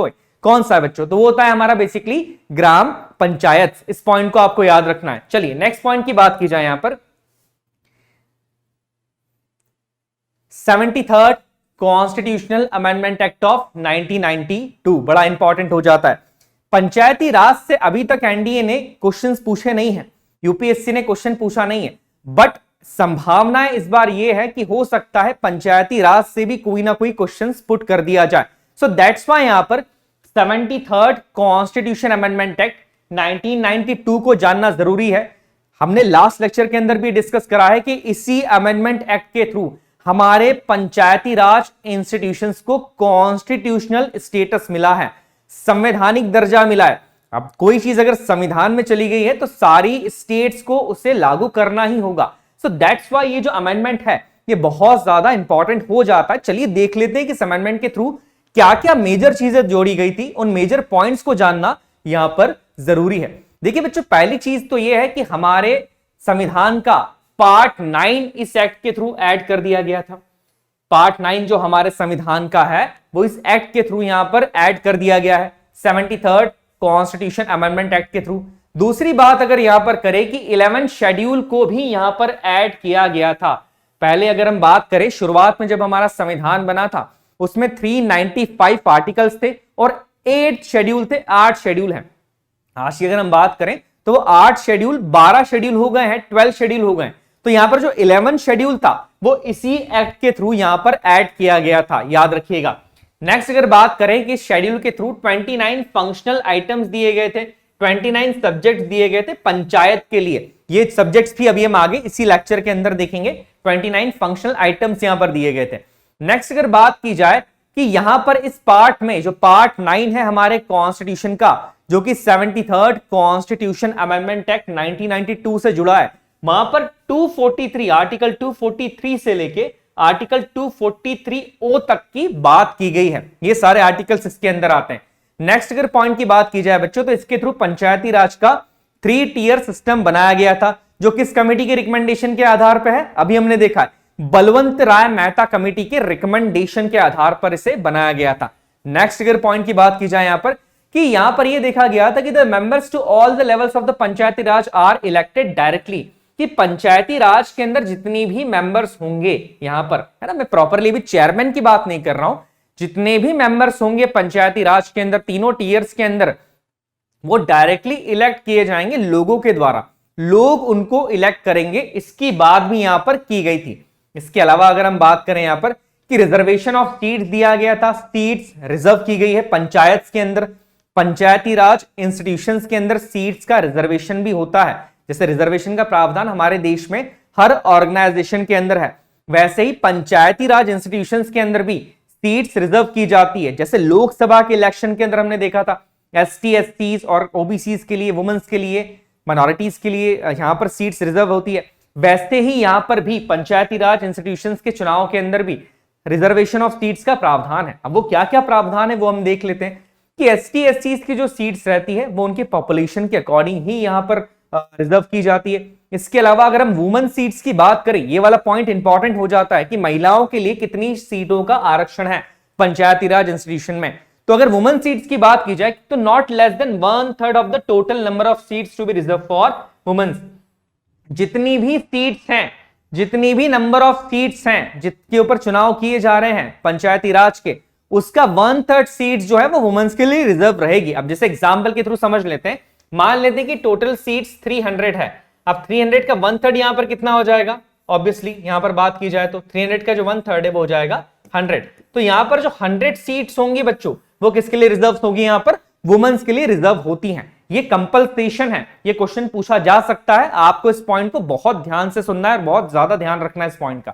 कौन सा है बच्चों, तो वो होता है हमारा बेसिकली ग्राम पंचायत। इस पॉइंट को आपको याद रखना है। चलिए नेक्स्ट पॉइंट की बात की जाए यहां पर 73rd constitutional amendment act of 1992 बड़ा इंपॉर्टेंट हो जाता है। पंचायती राज से अभी तक एनडीए ने क्वेश्चंस पूछे नहीं है, यूपीएससी ने क्वेश्चन पूछा नहीं है, बट संभावनाएं इस बार यह है कि हो सकता है पंचायती राज से भी कोई ना कोई क्वेश्चंस पुट कर दिया जाए। सो दैट्स व्हाई यहां पर 73rd कॉन्स्टिट्यूशन अमेंडमेंट एक्ट 1992 को जानना जरूरी है। हमने लास्ट लेक्चर के अंदर भी डिस्कस करा है कि इसी अमेंडमेंट एक्ट के थ्रू हमारे पंचायती राज इंस्टीट्यूशंस को कॉन्स्टिट्यूशनल स्टेटस मिला है, संवैधानिक दर्जा मिला है। अब कोई चीज अगर संविधान में चली गई है तो सारी स्टेट्स को उसे लागू करना ही होगा। सो दैट्स व्हाई ये जो अमेंडमेंट है ये बहुत ज्यादा इंपॉर्टेंट हो जाता है। चलिए देख लेते हैं कि इस अमेंडमेंट के थ्रू क्या क्या मेजर चीजें जोड़ी गई थी, उन मेजर पॉइंट्स को जानना यहां पर जरूरी है। देखिए बच्चों, पहली चीज तो यह है कि हमारे संविधान का पार्ट 9 इस एक्ट के थ्रू ऐड कर दिया गया था। पार्ट 9 जो हमारे संविधान का है वो इस एक्ट के थ्रू यहां पर ऐड कर दिया गया है, 73rd कॉन्स्टिट्यूशन अमेंडमेंट एक्ट के थ्रू। दूसरी बात अगर यहां पर करें कि 11 शेड्यूल को भी यहां पर ऐड किया गया था। पहले अगर हम बात करें शुरुआत में जब हमारा संविधान बना था उसमें 395 आर्टिकल्स थे और 8 शेड्यूल थे, 8 शेड्यूल हैं। आज की अगर हम बात करें तो वो 8 शेड्यूल 12 शेड्यूल हो गए हैं, 12 शेड्यूल हो गए। तो यहां पर जो 11 शेड्यूल था वो इसी एक्ट के थ्रू यहां पर ऐड किया गया था, याद रखिएगा। नेक्स्ट अगर बात करें कि शेड्यूल के थ्रू 29 फंक्शनल आइटम्स दिए गए थे, 29 सब्जेक्ट्स दिए गए थे पंचायत के लिए। ये सब्जेक्ट्स भी अभी हम आगे इसी लेक्चर के अंदर देखेंगे। 29 फंक्शनल आइटम्स यहां पर दिए गए थे। नेक्स्ट अगर बात की जाए कि यहां पर इस पार्ट में जो पार्ट 9 है हमारे कॉन्स्टिट्यूशन का, जो कि 73rd कॉन्स्टिट्यूशन अमेंडमेंट एक्ट 1992 से जुड़ा है, वहां पर 243 आर्टिकल 243 से लेके आर्टिकल 243 ओ तक की बात की गई है। ये सारे आर्टिकल्स इसके अंदर आते हैं। नेक्स्ट अगर पॉइंट की बात की जाए बच्चों तो इसके थ्रू पंचायती राज का 3 टियर सिस्टम बनाया गया था, जो किस कमेटी के रिकमेंडेशन के आधार पर है, अभी हमने देखा है बलवंत राय मेहता कमेटी के रिकमेंडेशन के आधार पर इसे बनाया गया था। नेक्स्ट अगर पॉइंट की बात की जाए यहां पर कि यहां पर यह देखा गया था कि the members to all the levels of the Panchayati Raj are elected directly, कि पंचायती राज के अंदर जितनी भी मेंबर्स होंगे यहां पर, है ना, मैं प्रॉपरली भी चेयरमैन की बात नहीं कर रहा हूं, जितने भी मेंबर्स होंगे पंचायती राज के अंदर तीनों टीयर्स के अंदर, वो डायरेक्टली इलेक्ट किए जाएंगे लोगों के द्वारा, लोग उनको इलेक्ट करेंगे। इसकी बात भी यहां पर की गई थी। इसके अलावा अगर हम बात करें यहां पर कि रिजर्वेशन ऑफ सीट्स दिया गया था, सीट्स रिजर्व की गई है पंचायत के अंदर। पंचायती राज इंस्टीट्यूशंस के अंदर सीट्स का रिजर्वेशन भी होता है। जैसे रिजर्वेशन का प्रावधान हमारे देश में हर ऑर्गेनाइजेशन के अंदर है, वैसे ही पंचायती राज इंस्टीट्यूशंस के अंदर भी सीट्स रिजर्व की जाती है। जैसे लोकसभा के इलेक्शन के अंदर हमने देखा था एसटी एससीज और ओबीसीज के लिए, वुमेन्स के लिए, माइनॉरिटीज के लिए यहां पर सीट्स रिजर्व होती है। वैसे ही यहां पर भी पंचायती राज इंस्टीट्यूशंस के चुनाव के अंदर भी रिजर्वेशन ऑफ सीट्स का प्रावधान है। अब वो क्या क्या प्रावधान है वो हम देख लेते हैं कि एसटी एससीज की जो सीट्स रहती है वो उनके पॉपुलेशन के अकॉर्डिंग ही यहां पर रिजर्व की जाती है। इसके अलावा अगर हम वुमेन सीट्स की बात करें, ये वाला पॉइंट इंपॉर्टेंट हो जाता है कि महिलाओं के लिए कितनी सीटों का आरक्षण है पंचायती राज इंस्टीट्यूशन में। तो अगर वुमेन सीट्स की बात की जाए तो not less than 1/3 of the total number of seats to be reserve for women. जितनी भी सीट्स हैं, जितनी भी नंबर ऑफ सीट्स हैं जिसके ऊपर चुनाव किए जा रहे हैं पंचायती राज के, उसका 1/3 सीट्स जो है वो वुमेन्स के लिए रिजर्व रहेगी। अब जैसे एग्जांपल के थ्रू समझ लेते हैं, मान लेते हैं कि टोटल सीट्स 300 है। अब 300 का 1/3 यहां पर कितना हो जाएगा, ऑब्वियसली यहां पर बात की जाए तो 300 का जो 1/3 है वो हो जाएगा 100। तो यहां पर जो 100 सीट्स होंगी बच्चों वो किसके लिए रिजर्व होगी, यहां पर वुमेन्स के लिए रिजर्व होती हैं। ये कंपल्सेशन है, ये क्वेश्चन पूछा जा सकता है। आपको इस पॉइंट को बहुत ध्यान से सुनना है और बहुत ज्यादा ध्यान रखना है इस पॉइंट का।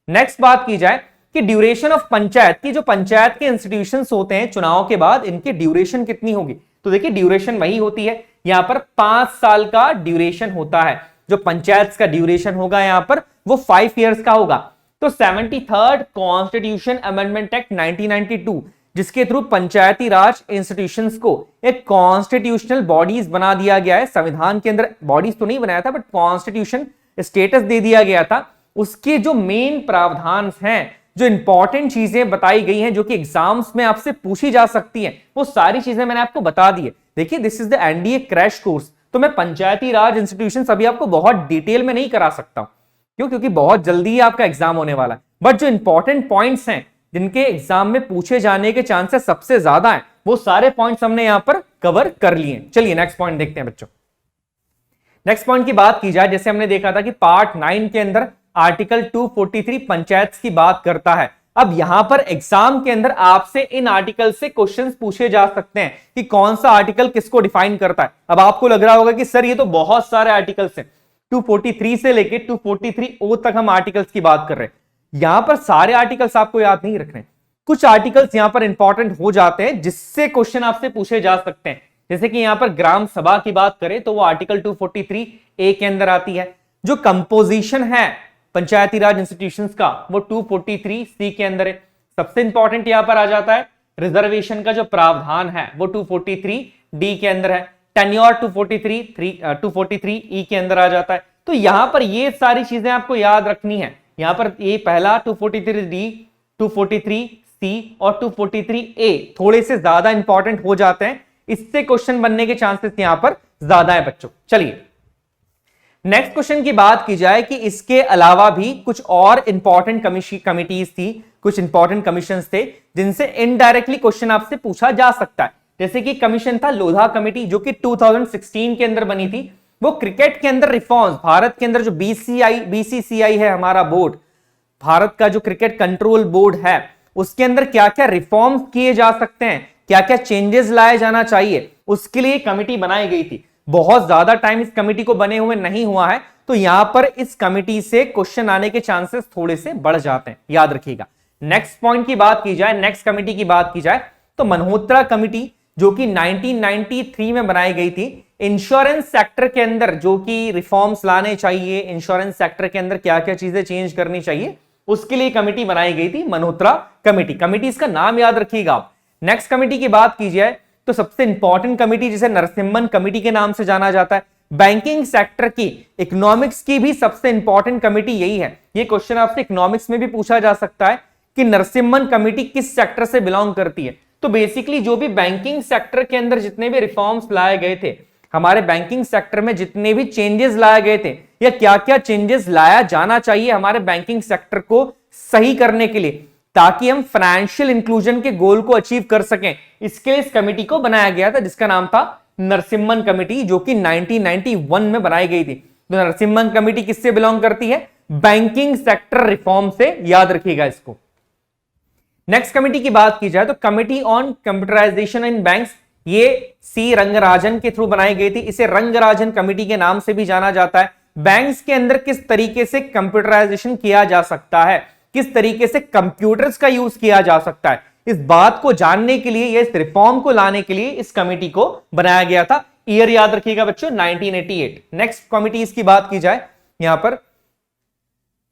नेक्स्ट बात की जाए कि ड्यूरेशन ऑफ पंचायत की, जो पंचायत के इंस्टीट्यूशंस होते हैं चुनाव के बाद, इनकी ड्यूरेशन कितनी होगी, तो देखिए ड्यूरेशन वही होती है, यहां पर 5 साल का ड्यूरेशन होता है। जो पंचायत का ड्यूरेशन होगा यहां पर वो 5 इयर्स का होगा। तो 73rd कॉन्स्टिट्यूशन अमेंडमेंट एक्ट 1992, जिसके थ्रू पंचायती राज इंस्टीट्यूशंस को एक कॉन्स्टिट्यूशनल बॉडीज बना दिया गया है। संविधान के अंदर बॉडीज तो नहीं बनाया था बट कॉन्स्टिट्यूशन स्टेटस दे दिया गया था। उसके जो मेन प्रावधान हैं, जो इंपॉर्टेंट चीजें बताई गई हैं, जो कि एग्जाम्स में आपसे पूछी जा सकती हैं, वो सारी चीजें मैंने आपको बता दी है। देखिए this is the NDA crash course. तो मैं पंचायती राज इंस्टीट्यूशन अभी आपको बहुत डिटेल में नहीं करा सकता। क्यों? क्योंकि बहुत जल्दी ही आपका एग्जाम होने वाला है। बट जो इंपॉर्टेंट पॉइंट्स हैं जिनके एग्जाम में पूछे जाने के चांसेस सबसे ज्यादा हैं, वो सारे पॉइंट्स हमने यहां पर कवर कर लिए। चलिए नेक्स्ट पॉइंट देखते हैं बच्चों। नेक्स्ट पॉइंट की बात की जाए, जैसे हमने देखा था कि पार्ट 9 के अंदर आर्टिकल 243 पंचायत की बात करता है। अब यहां पर एग्जाम के अंदर आपसे इन आर्टिकल से क्वेश्चंस पूछे जा सकते हैं कि कौन सा आर्टिकल किसको डिफाइन करता है। अब आपको लग रहा होगा कि सर ये तो बहुत सारे आर्टिकल्स हैं, 243 से लेके 243O तक हम आर्टिकल्स की बात कर रहे हैं। यहां पर सारे आर्टिकल्स आपको याद नहीं रखने, कुछ आर्टिकल्स यहां पर इंपॉर्टेंट हो जाते हैं जिससे क्वेश्चन आपसे पूछे जा सकते हैं। जैसे कि यहां पर ग्राम सभा की बात करें तो वो आर्टिकल 243A के अंदर आती है। जो कंपोजिशन है पंचायती राज इंस्टीट्यूशंस का वो 243C के अंदर है। सबसे इंपॉर्टेंट यहां पर आ जाता है रिजर्वेशन का जो प्रावधान है वो 243D के अंदर है। टेन्योर 243E के अंदर आ जाता है। तो यहां पर ये सारी चीजें आपको याद रखनी है। यहां पर ये पहला 243D, 243C और 243A थोड़े से ज्यादा इंपॉर्टेंट हो जाते हैं, इससे क्वेश्चन बनने के चांसेस यहां पर ज्यादा है बच्चों। चलिए नेक्स्ट क्वेश्चन की बात की जाए कि इसके अलावा भी कुछ और इंपॉर्टेंट कमिटीज थी, कुछ इंपॉर्टेंट कमीशन थे जिनसे इनडायरेक्टली क्वेश्चन आपसे पूछा जा सकता है। जैसे कि कमीशन था लोधा कमेटी, जो कि 2016 के अंदर बनी थी। वो क्रिकेट के अंदर रिफॉर्म्स, भारत के अंदर जो बीसीसीआई है हमारा बोर्ड, भारत का जो क्रिकेट कंट्रोल बोर्ड है, उसके अंदर क्या क्या रिफॉर्म्स किए जा सकते हैं, क्या क्या चेंजेस लाए जाना चाहिए, उसके लिए कमिटी बनाई गई थी। बहुत ज्यादा टाइम इस कमिटी को बने हुए नहीं हुआ है, तो यहां पर इस कमिटी से क्वेश्चन आने के चांसेस थोड़े से बढ़ जाते हैं, याद रखिएगा। नेक्स्ट पॉइंट की बात की जाए, नेक्स्ट कमिटी की बात की जाए तो मल्होत्रा कमिटी, जो कि 1993 में बनाई गई थी। इंश्योरेंस सेक्टर के अंदर जो कि रिफॉर्म्स लाने चाहिए, इंश्योरेंस सेक्टर के अंदर क्या क्या चीजें चेंज करनी चाहिए, उसके लिए कमिटी बनाई गई थी मल्होत्रा कमिटी। कमिटी का नाम याद रखिएगा आप। नेक्स्ट कमिटी की बात की जाए तो सबसे इंपॉर्टेंट कमिटी जिसे नरसिम्हन कमिटी के नाम से जाना जाता है। बैंकिंग सेक्टर की, इकोनॉमिक्स की भी सबसे इंपॉर्टेंट कमिटी यही है। ये क्वेश्चन आपसे इकोनॉमिक्स में भी पूछा जा सकता है कि नरसिम्हन कमिटी किस सेक्टर से बिलोंग करती है। तो बेसिकली जो भी बैंकिंग सेक्टर के अंदर जितने भी रिफॉर्म्स लाए गए थे, हमारे बैंकिंग सेक्टर में जितने भी चेंजेस लाए गए थे, या क्या क्या चेंजेस लाया जाना चाहिए हमारे बैंकिंग सेक्टर को सही करने के लिए, ताकि हम फाइनेंशियल इंक्लूजन के गोल को अचीव कर सकें, इसके लिए इस कमेटी को बनाया गया था, जिसका नाम था नरसिम्हन कमेटी, जो कि 1991 में बनाई गई थी। तो नरसिम्हन कमेटी किससे बिलोंग करती है? बैंकिंग सेक्टर रिफॉर्म से, याद रखिएगा इसको। नेक्स्ट कमेटी की बात की जाए तो committee on computerisation in banks, ये सी रंगराजन के थ्रू बनाई गई थी। इसे रंगराजन कमेटी के नाम से भी जाना जाता है। बैंक्स के अंदर किस तरीके से कंप्यूटराइजेशन किया जा सकता है, किस तरीके से कंप्यूटर्स का यूज किया जा सकता है, इस बात को जानने के लिए, या इस रिफॉर्म को लाने के लिए इस कमेटी को बनाया गया था। ईयर याद रखिएगा बच्चों, 1988। नेक्स्ट कमेटी की बात की जाए, यहां पर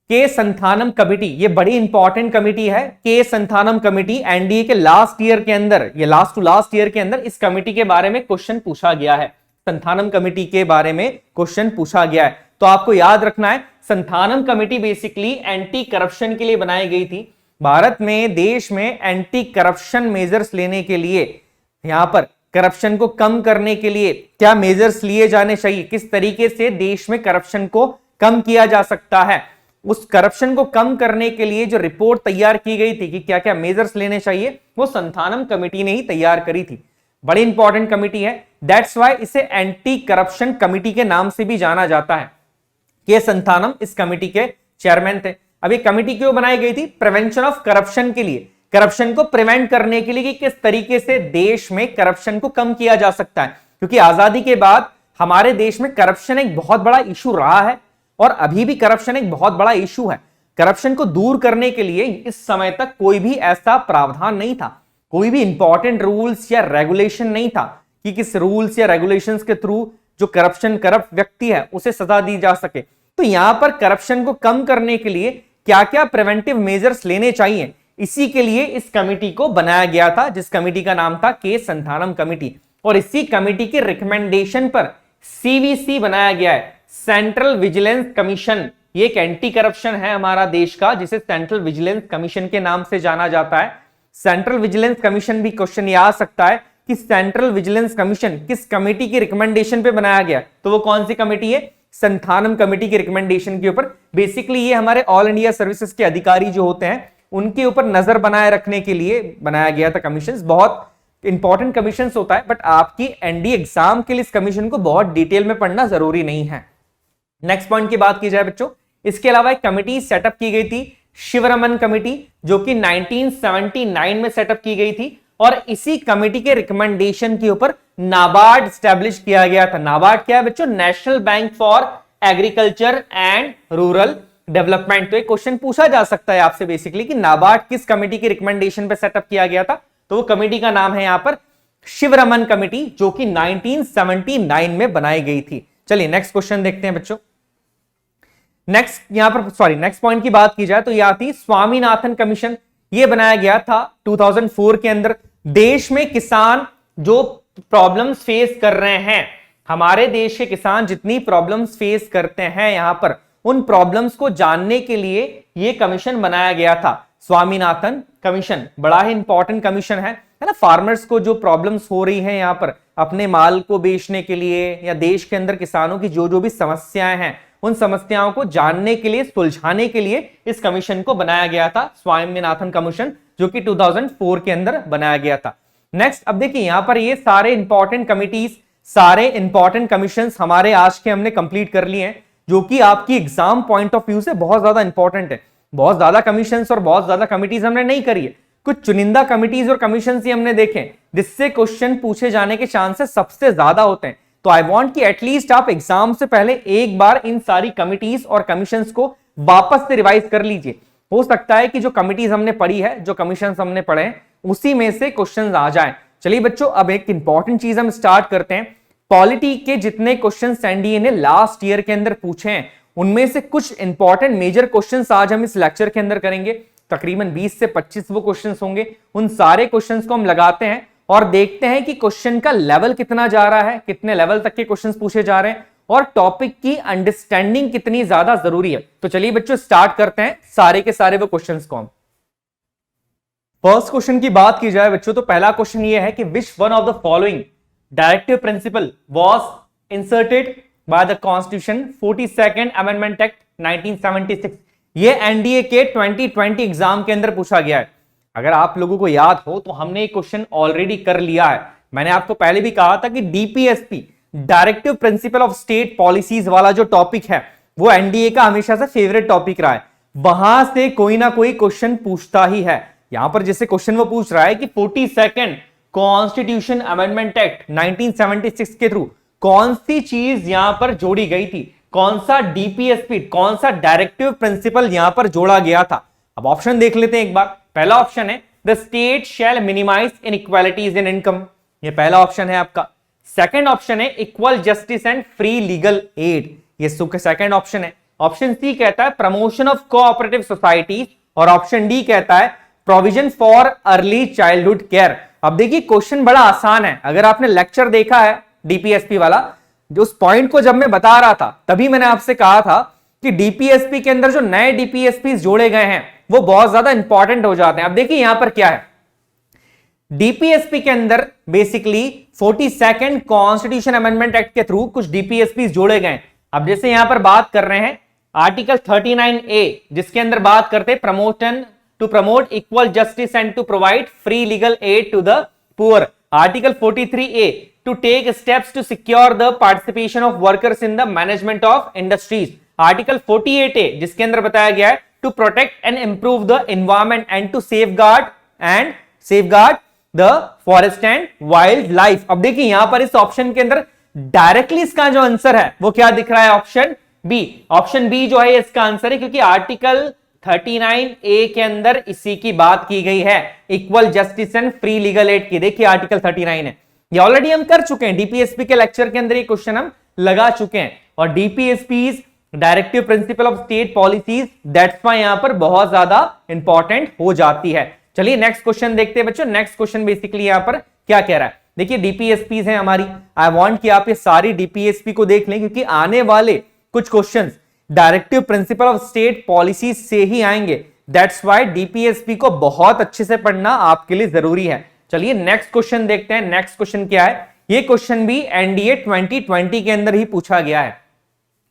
के संथानम कमेटी, ये बड़ी इंपॉर्टेंट कमेटी है। के संथानम कमेटी एनडीए के लास्ट ईयर के अंदर, ये लास्ट टू लास्ट ईयर के अंदर इस कमेटी के बारे में क्वेश्चन पूछा गया है। संथानम कमेटी के बारे में क्वेश्चन पूछा गया है, तो आपको याद रखना है Santhanam committee basically anti corruption के लिए बनाई गई थी। भारत में, देश में एंटी करप्शन मेजर्स लेने के लिए, यहां पर करप्शन को कम करने के लिए क्या मेजर्स लिए जाने चाहिए, किस तरीके से देश में करप्शन को कम किया जा सकता है, उस करप्शन को कम करने के लिए जो रिपोर्ट तैयार की गई थी कि क्या क्या मेजर्स लेने चाहिए, वो संथानम कमेटी ने ही तैयार करी थी। बड़ी इंपॉर्टेंट कमेटी है, दैट्स व्हाई इसे एंटी करप्शन कमेटी के नाम से भी जाना जाता है। के संथानम इस कमेटी के चेयरमैन थे। अब ये कमेटी क्यों बनाई गई थी? प्रिवेंशन ऑफ करप्शन के लिए, करप्शन को प्रिवेंट करने के लिए कि किस तरीके से देश में करप्शन को कम किया जा सकता है। क्योंकि आजादी के बाद हमारे देश में करप्शन एक बहुत बड़ा इशू रहा है और अभी भी करप्शन एक बहुत बड़ा इशू है। करप्शन को दूर करने के लिए इस समय तक कोई भी ऐसा प्रावधान नहीं था, कोई भी इंपॉर्टेंट रूल्स या रेगुलेशन नहीं था कि किस रूल्स या रेगुलेशंस के थ्रू जो करप्ट व्यक्ति है उसे सजा दी जा सके। तो यहां पर करप्शन को कम करने के लिए क्या क्या प्रिवेंटिव मेजर्स लेने चाहिए, इसी के लिए इस कमेटी को बनाया गया था, जिस कमेटी का नाम था के संथानम कमेटी। और इसी कमेटी के रिकमेंडेशन पर सीवीसी बनाया गया है, सेंट्रल विजिलेंस कमीशन। ये एक एंटी करप्शन है हमारा देश का, जिसे सेंट्रल विजिलेंस कमीशन के नाम से जाना जाता है। सेंट्रल विजिलेंस कमीशन भी क्वेश्चन ये आ सकता है कि सेंट्रल विजिलेंस कमीशन किस कमेटी की रिकमेंडेशन पे बनाया गया, तो वो कौन सी कमेटी है? संथानम कमेटी की रिकमेंडेशन के ऊपर। बेसिकली ये हमारे ऑल इंडिया सर्विसेज के अधिकारी जो होते हैं उनके ऊपर नजर बनाए रखने के लिए बनाया गया था कमीशन। बहुत इंपॉर्टेंट कमीशन होता है, बट आपकी एनडीए एग्जाम के लिए इस कमीशन को बहुत डिटेल में पढ़ना जरूरी नहीं है। नेक्स्ट पॉइंट की बात की जाए बच्चों, इसके अलावा एक कमिटी सेटअप की गई थी, शिवरमन कमिटी, जो कि 1979 में सेटअप की गई थी, और इसी कमिटी के रिकमेंडेशन के ऊपर नाबार्ड स्टैब्लिश किया गया था। नाबार्ड क्या है बच्चों? National bank for agriculture and rural development. तो एक क्वेश्चन पूछा जा सकता है आपसे बेसिकली कि नाबार्ड किस कमिटी के रिकमेंडेशन पे सेटअप किया गया था, तो वो कमिटी का नाम है यहां पर शिवरमन कमिटी, जो कि 1979 में बनाई गई थी। चलिए नेक्स्ट क्वेश्चन देखते हैं बच्चों। नेक्स्ट पॉइंट की बात की जाए तो यह आती स्वामीनाथन कमीशन। यह बनाया गया था 2004 के अंदर। देश में किसान जो प्रॉब्लम्स फेस कर रहे हैं, हमारे देश के किसान जितनी प्रॉब्लम्स फेस करते हैं यहां पर, उन प्रॉब्लम्स को जानने के लिए यह कमीशन बनाया गया था, स्वामीनाथन कमीशन। बड़ा ही इंपॉर्टेंट कमीशन है ना। फार्मर्स को जो प्रॉब्लम्स हो रही हैं यहां पर अपने माल को बेचने के लिए, या देश के अंदर किसानों की जो जो भी समस्याएं हैं, उन समस्याओं को जानने के लिए, सुलझाने के लिए इस कमीशन को बनाया गया था, स्वामीनाथन कमीशन, जो कि 2004 के अंदर बनाया गया था। नेक्स्ट, अब देखिए यहां पर ये सारे इंपॉर्टेंट कमिटीज, सारे इंपॉर्टेंट कमीशंस हमारे आज के हमने कंप्लीट कर लिए हैं, जो कि आपकी एग्जाम पॉइंट ऑफ व्यू से बहुत ज्यादा इंपॉर्टेंट है। बहुत ज्यादा कमीशंस और बहुत ज्यादा कमिटीज हमने नहीं करी है, कुछ चुनिंदा कमिटीज और कमीशन ही हमने देखे जिससे क्वेश्चन पूछे जाने के चांसेस सबसे ज्यादा होते हैं। तो आई वांट कि एटलीस्ट आप एग्जाम से पहले एक बार इन सारी कमिटीज और कमीशंस को वापस से रिवाइज कर लीजिए। हो सकता है कि जो कमिटीज हमने पढ़ी है, जो कमीशंस हमने पढ़े हैं, उसी में से क्वेश्चंस आ जाएं। चलिए बच्चों, अब एक इंपॉर्टेंट चीज हम स्टार्ट करते हैं। पॉलिटी के जितने क्वेश्चंस एनडीए ने लास्ट ईयर के अंदर पूछे हैं, उनमें से कुछ इंपॉर्टेंट मेजर क्वेश्चंस आज हम इस लेक्चर के अंदर करेंगे। तकरीबन 20 से 25 वो क्वेश्चंस होंगे। उन सारे क्वेश्चंस को हम लगाते हैं और देखते हैं कि क्वेश्चन का लेवल कितना जा रहा है, कितने लेवल तक के क्वेश्चंस पूछे जा रहे हैं, और टॉपिक की अंडरस्टैंडिंग कितनी ज्यादा जरूरी है। तो चलिए बच्चों स्टार्ट करते हैं सारे के सारे वो क्वेश्चंस को। फर्स्ट क्वेश्चन की बात की जाए बच्चों, तो पहला क्वेश्चन ये है कि विच one of the following directive principle was inserted by the constitution 42nd amendment act 1976। ये एनडीए के 2020 एग्जाम के अंदर पूछा गया है। अगर आप लोगों को याद हो तो हमने एक क्वेश्चन ऑलरेडी कर लिया है। मैंने आपको पहले भी कहा था कि DPSP, directive principle of state policies वाला जो टॉपिक है, वो एनडीए का हमेशा से फेवरेट टॉपिक रहा है। वहां से कोई ना कोई क्वेश्चन पूछता ही है। यहां पर जैसे क्वेश्चन वो पूछ रहा है कि 42nd कॉन्स्टिट्यूशन अमेंडमेंट एक्ट 1976 के थ्रू कौन सी चीज यहां पर जोड़ी गई थी, कौन सा डीपीएसपी, कौन सा डायरेक्टिव प्रिंसिपल यहां पर जोड़ा गया था। अब ऑप्शन देख लेते हैं एक बार। पहला ऑप्शन है the state shall minimise inequalities in income, ये पहला ऑप्शन है आपका। सेकंड ऑप्शन है equal justice and free legal aid, ये सेकंड ऑप्शन है। ऑप्शन सी कहता है प्रमोशन ऑफ कोऑपरेटिव सोसाइटीज, और ऑप्शन डी कहता है provision for early childhood care. अब देखिए क्वेश्चन बड़ा आसान है। अगर आपने लेक्चर देखा है डीपीएसपी वाला, जो उस पॉइंट को जब मैं बता रहा था तभी मैंने आपसे कहा था कि डीपीएसपी के अंदर जो नए डीपीएसपी जोड़े गए हैं वो बहुत ज्यादा इंपॉर्टेंट हो जाते हैं। अब देखिए यहां पर क्या है, डीपीएसपी के अंदर basically 42nd constitution amendment act के थ्रू कुछ डीपीएसपी जोड़े गए। अब जैसे यहां पर बात कर रहे हैं आर्टिकल 39A, जिसके अंदर बात करते हैं promotion to promote equal justice and to provide free legal aid to the poor. Article 43A to take steps to secure the participation of workers in the management of industries. Article 48A जिसके अंदर बताया गया है to protect and improve the environment and to safeguard the forest and wildlife. अब देखिए यहां पर इस ऑप्शन के अंदर डायरेक्टली इसका जो आंसर है वो क्या दिख रहा है, ऑप्शन बी। ऑप्शन बी जो है इसका आंसर है, क्योंकि आर्टिकल 39A के अंदर इसी की बात की गई है, equal justice and free legal add की। देखिए आर्टिकल 39 है, ये ऑलरेडी हम कर चुके हैं डीपीएसपी के लेक्चर के अंदर, ये क्वेश्चन हम लगा चुके हैं। और DPSP directive principle of state policies, that's why यहां पर बहुत ज्यादा इंपॉर्टेंट हो जाती है। चलिए नेक्स्ट क्वेश्चन देखते हैं बच्चों। नेक्स्ट क्वेश्चन बेसिकली यहां पर क्या कह रहा है, देखिए डीपीएसपी है हमारी। आई वांट कि आप ये सारी डीपीएसपी को देख लें, क्योंकि आने वाले कुछ questions directive principle of state policies से ही आएंगे। दैट्स व्हाई डीपीएसपी को बहुत अच्छे से पढ़ना आपके लिए जरूरी है। चलिए नेक्स्ट क्वेश्चन देखते हैं। नेक्स्ट क्वेश्चन क्या है, ये क्वेश्चन भी एनडीए 2020 के अंदर ही पूछा गया है।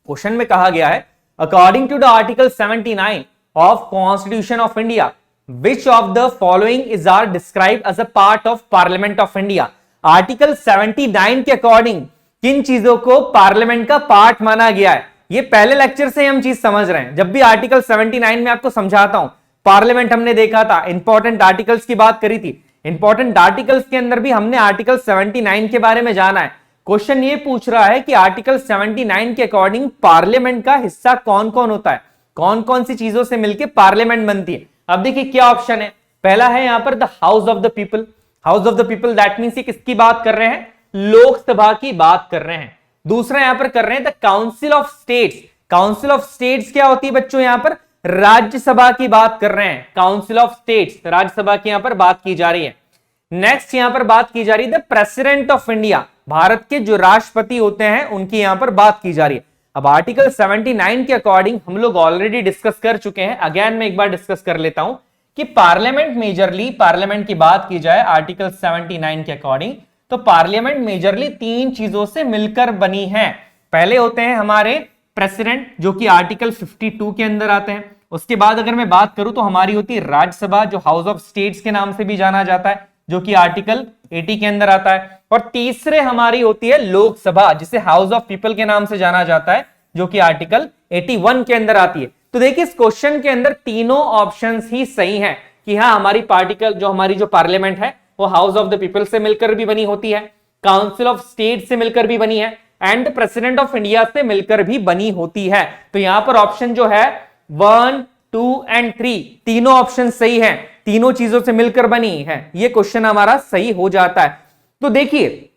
क्वेश्चन में कहा गया है according to the article 79 of constitution of India, which of the following is are describe as a part of parliament of India. Article 79 के अकॉर्डिंग किन चीजों को पार्लियामेंट का पार्ट माना गया है? ये पहले लेक्चर से हम चीज समझ रहे हैं। जब भी आर्टिकल 79 में आपको समझाता हूं, पार्लियामेंट हमने देखा था, इंपॉर्टेंट आर्टिकल्स की बात करी थी, इंपॉर्टेंट आर्टिकल्स के अंदर भी हमने आर्टिकल 79 के बारे में जाना है। क्वेश्चन ये पूछ रहा है कि आर्टिकल 79 के अकॉर्डिंग पार्लियामेंट का हिस्सा कौन कौन होता है, कौन कौन सी चीजों से मिलकर पार्लियामेंट बनती है। अब देखिए क्या ऑप्शन है। पहला है यहां पर the house of the people. House of the people that means ये किसकी बात कर रहे हैं? लोकसभा की बात कर रहे हैं। दूसरा यहां पर कर रहे हैं the council of states. Council of states क्या होती है बच्चों? यहां पर राज्यसभा की बात कर रहे हैं। काउंसिल ऑफ स्टेट्स राज्यसभा की यहां पर बात की जा रही है। नेक्स्ट यहां पर बात की जा रही है the president of India. Bharat के जो राष्ट्रपति होते हैं उनकी यहां पर बात की जा रही है। अब आर्टिकल 79 के अकॉर्डिंग हम लोग ऑलरेडी डिस्कस कर चुके हैं, अगेन मैं एक बार डिस्कस कर लेता हूं कि पार्लियामेंट मेजरली, पार्लियामेंट की बात की जाए आर्टिकल 79 के अकॉर्डिंग, तो पार्लियामेंट मेजरली तीन चीजों से मिलकर बनी है। पहले होते हैं हमारे प्रेसिडेंट जो कि आर्टिकल 52 के अंदर आते हैं। उसके बाद अगर मैं बात करूं तो हमारी होती है राज्यसभा जो हाउस ऑफ स्टेट्स के नाम से भी जाना जाता है, जो कि आर्टिकल 80 के अंदर आता है। और तीसरे हमारी होती है लोकसभा जिसे हाउस ऑफ पीपल के नाम से जाना जाता है, जो कि आर्टिकल 81 के अंदर आती है। तो देखिए इस क्वेश्चन के अंदर तीनों ऑप्शंस ही सही हैं कि हाँ हमारी पार्टिकल जो हमारी जो पार्लियामेंट है वो हाउस ऑफ द पीपल से मिलकर भी बनी होती है, काउंसिल ऑफ स्टेट से मिलकर भी बनी है एंड प्रेसिडेंट ऑफ इंडिया से मिलकर भी बनी होती है। तो यहां पर ऑप्शन जो है 1, 2 एंड 3 तीनों ऑप्शन सही है, तीनों चीजों से मिलकर बनी है। ये क्वेश्चन हमारा सही हो जाता है। तो देखिए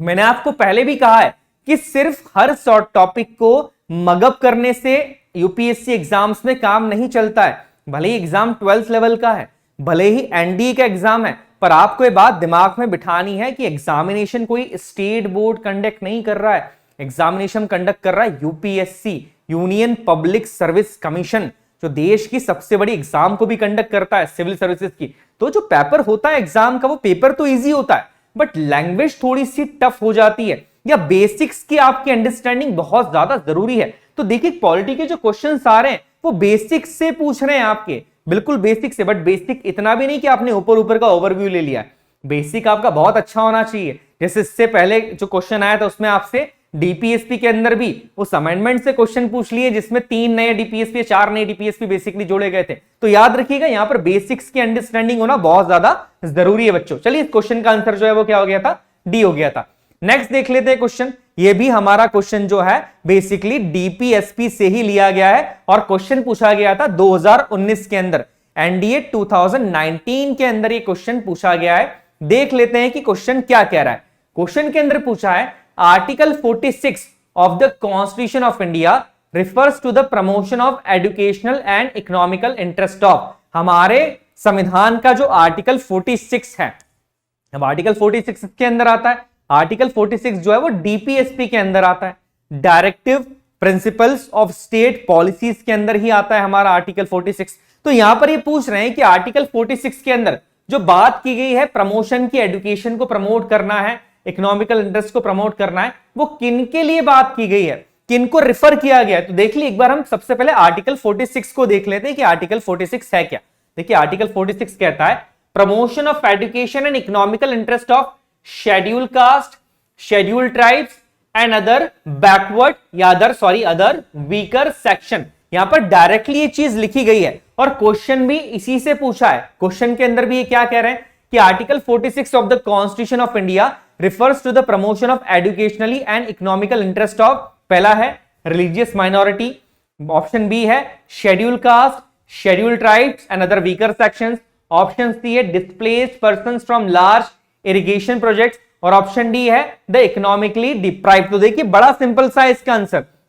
मैंने आपको पहले भी कहा है कि सिर्फ हर शॉर्ट टॉपिक को मगअप करने से यूपीएससी एग्जाम्स में काम नहीं चलता है। भले ही एग्जाम 12th लेवल का है, भले ही एनडीए का एग्जाम है, पर आपको ये बात दिमाग में बिठानी है कि एग्जामिनेशन कोई स्टेट बोर्ड कंडक्ट नहीं कर रहा है, एग्जामिनेशन कंडक्ट कर रहा है UPSC, union public service commission, जो देश की सबसे बड़ी एग्जाम को भी कंडक्ट करता है सिविल सर्विसेज की। तो जो पेपर होता है एग्जाम का वो पेपर तो इजी होता है, बट लैंग्वेज थोड़ी सी टफ हो जाती है या बेसिक्स की आपकी अंडरस्टैंडिंग बहुत ज्यादा जरूरी है। तो देखिए पॉलिटी के जो क्वेश्चंस आ रहे हैं वो बेसिक्स से पूछ रहे हैं आपके, बिल्कुल बेसिक से, बट बेसिक इतना भी नहीं कि आपने ऊपर ऊपर का ओवरव्यू ले लिया है। बेसिक आपका बहुत अच्छा होना चाहिए। जैसे इससे पहले जो क्वेश्चन आया था उसमें आपसे डीपीएसपी के अंदर भी उस अमेंडमेंट से क्वेश्चन पूछ लिए जिसमें 3 नए डीपीएसपी, 4 नए डीपीएसपी बेसिकली जोड़े गए थे। तो याद रखिएगा यहां पर बेसिक्स की अंडरस्टैंडिंग होना बहुत ज्यादा जरूरी है बच्चों। चलिए इस क्वेश्चन का आंसर जो है वो क्या हो गया था? डी हो गया था। नेक्स्ट देख लेते हैं क्वेश्चन। ये भी हमारा क्वेश्चन जो है बेसिकली डीपीएसपी से ही लिया गया है और क्वेश्चन पूछा गया था 2019 के अंदर, एनडीए 2019 के अंदर ये क्वेश्चन पूछा गया है। देख लेते हैं कि क्वेश्चन क्या कह रहा है। क्वेश्चन के अंदर पूछा है article 46 of the constitution of India refers to the promotion of educational and economical interest of. हमारे संविधान का जो आर्टिकल 46 है, अब आर्टिकल 46 के अंदर आता है, आर्टिकल 46 जो है वो डीपीएसपी के अंदर आता है, directive principles of state policies के अंदर ही आता है हमारा आर्टिकल 46। तो यहां पर ये पूछ रहे हैं कि आर्टिकल 46 के अंदर जो बात की गई है प्रमोशन की, एजुकेशन को प्रमोट करना है, इकोनॉमिकल इंटरेस्ट को प्रमोट करना है, वो किन के लिए बात की गई है, किनको रिफर किया गया है। तो देख ली एक बार हम सबसे पहले आर्टिकल 46 को देख लेते हैं कि आर्टिकल 46 है क्या। देखिए आर्टिकल 46 कहता है promotion of education and economical interest of schedule caste, schedule tribes and other backward या अदर वीकर सेक्शन। यहां पर डायरेक्टली ये चीज लिखी गई है और क्वेश्चन भी इसी से पूछा है। क्वेश्चन के अंदर भी ये क्या कह रहे हैं कि article 46 of the constitution of India refers to the promotion of educationally and economical interest of, पहला है रिलीजियस माइनॉरिटी, ऑप्शन बी है schedule caste, schedule tribes and other weaker sections, option C है displaced persons from large irrigation projects और option D है the economically deprived. तो देखिए बड़ा simple सा इसका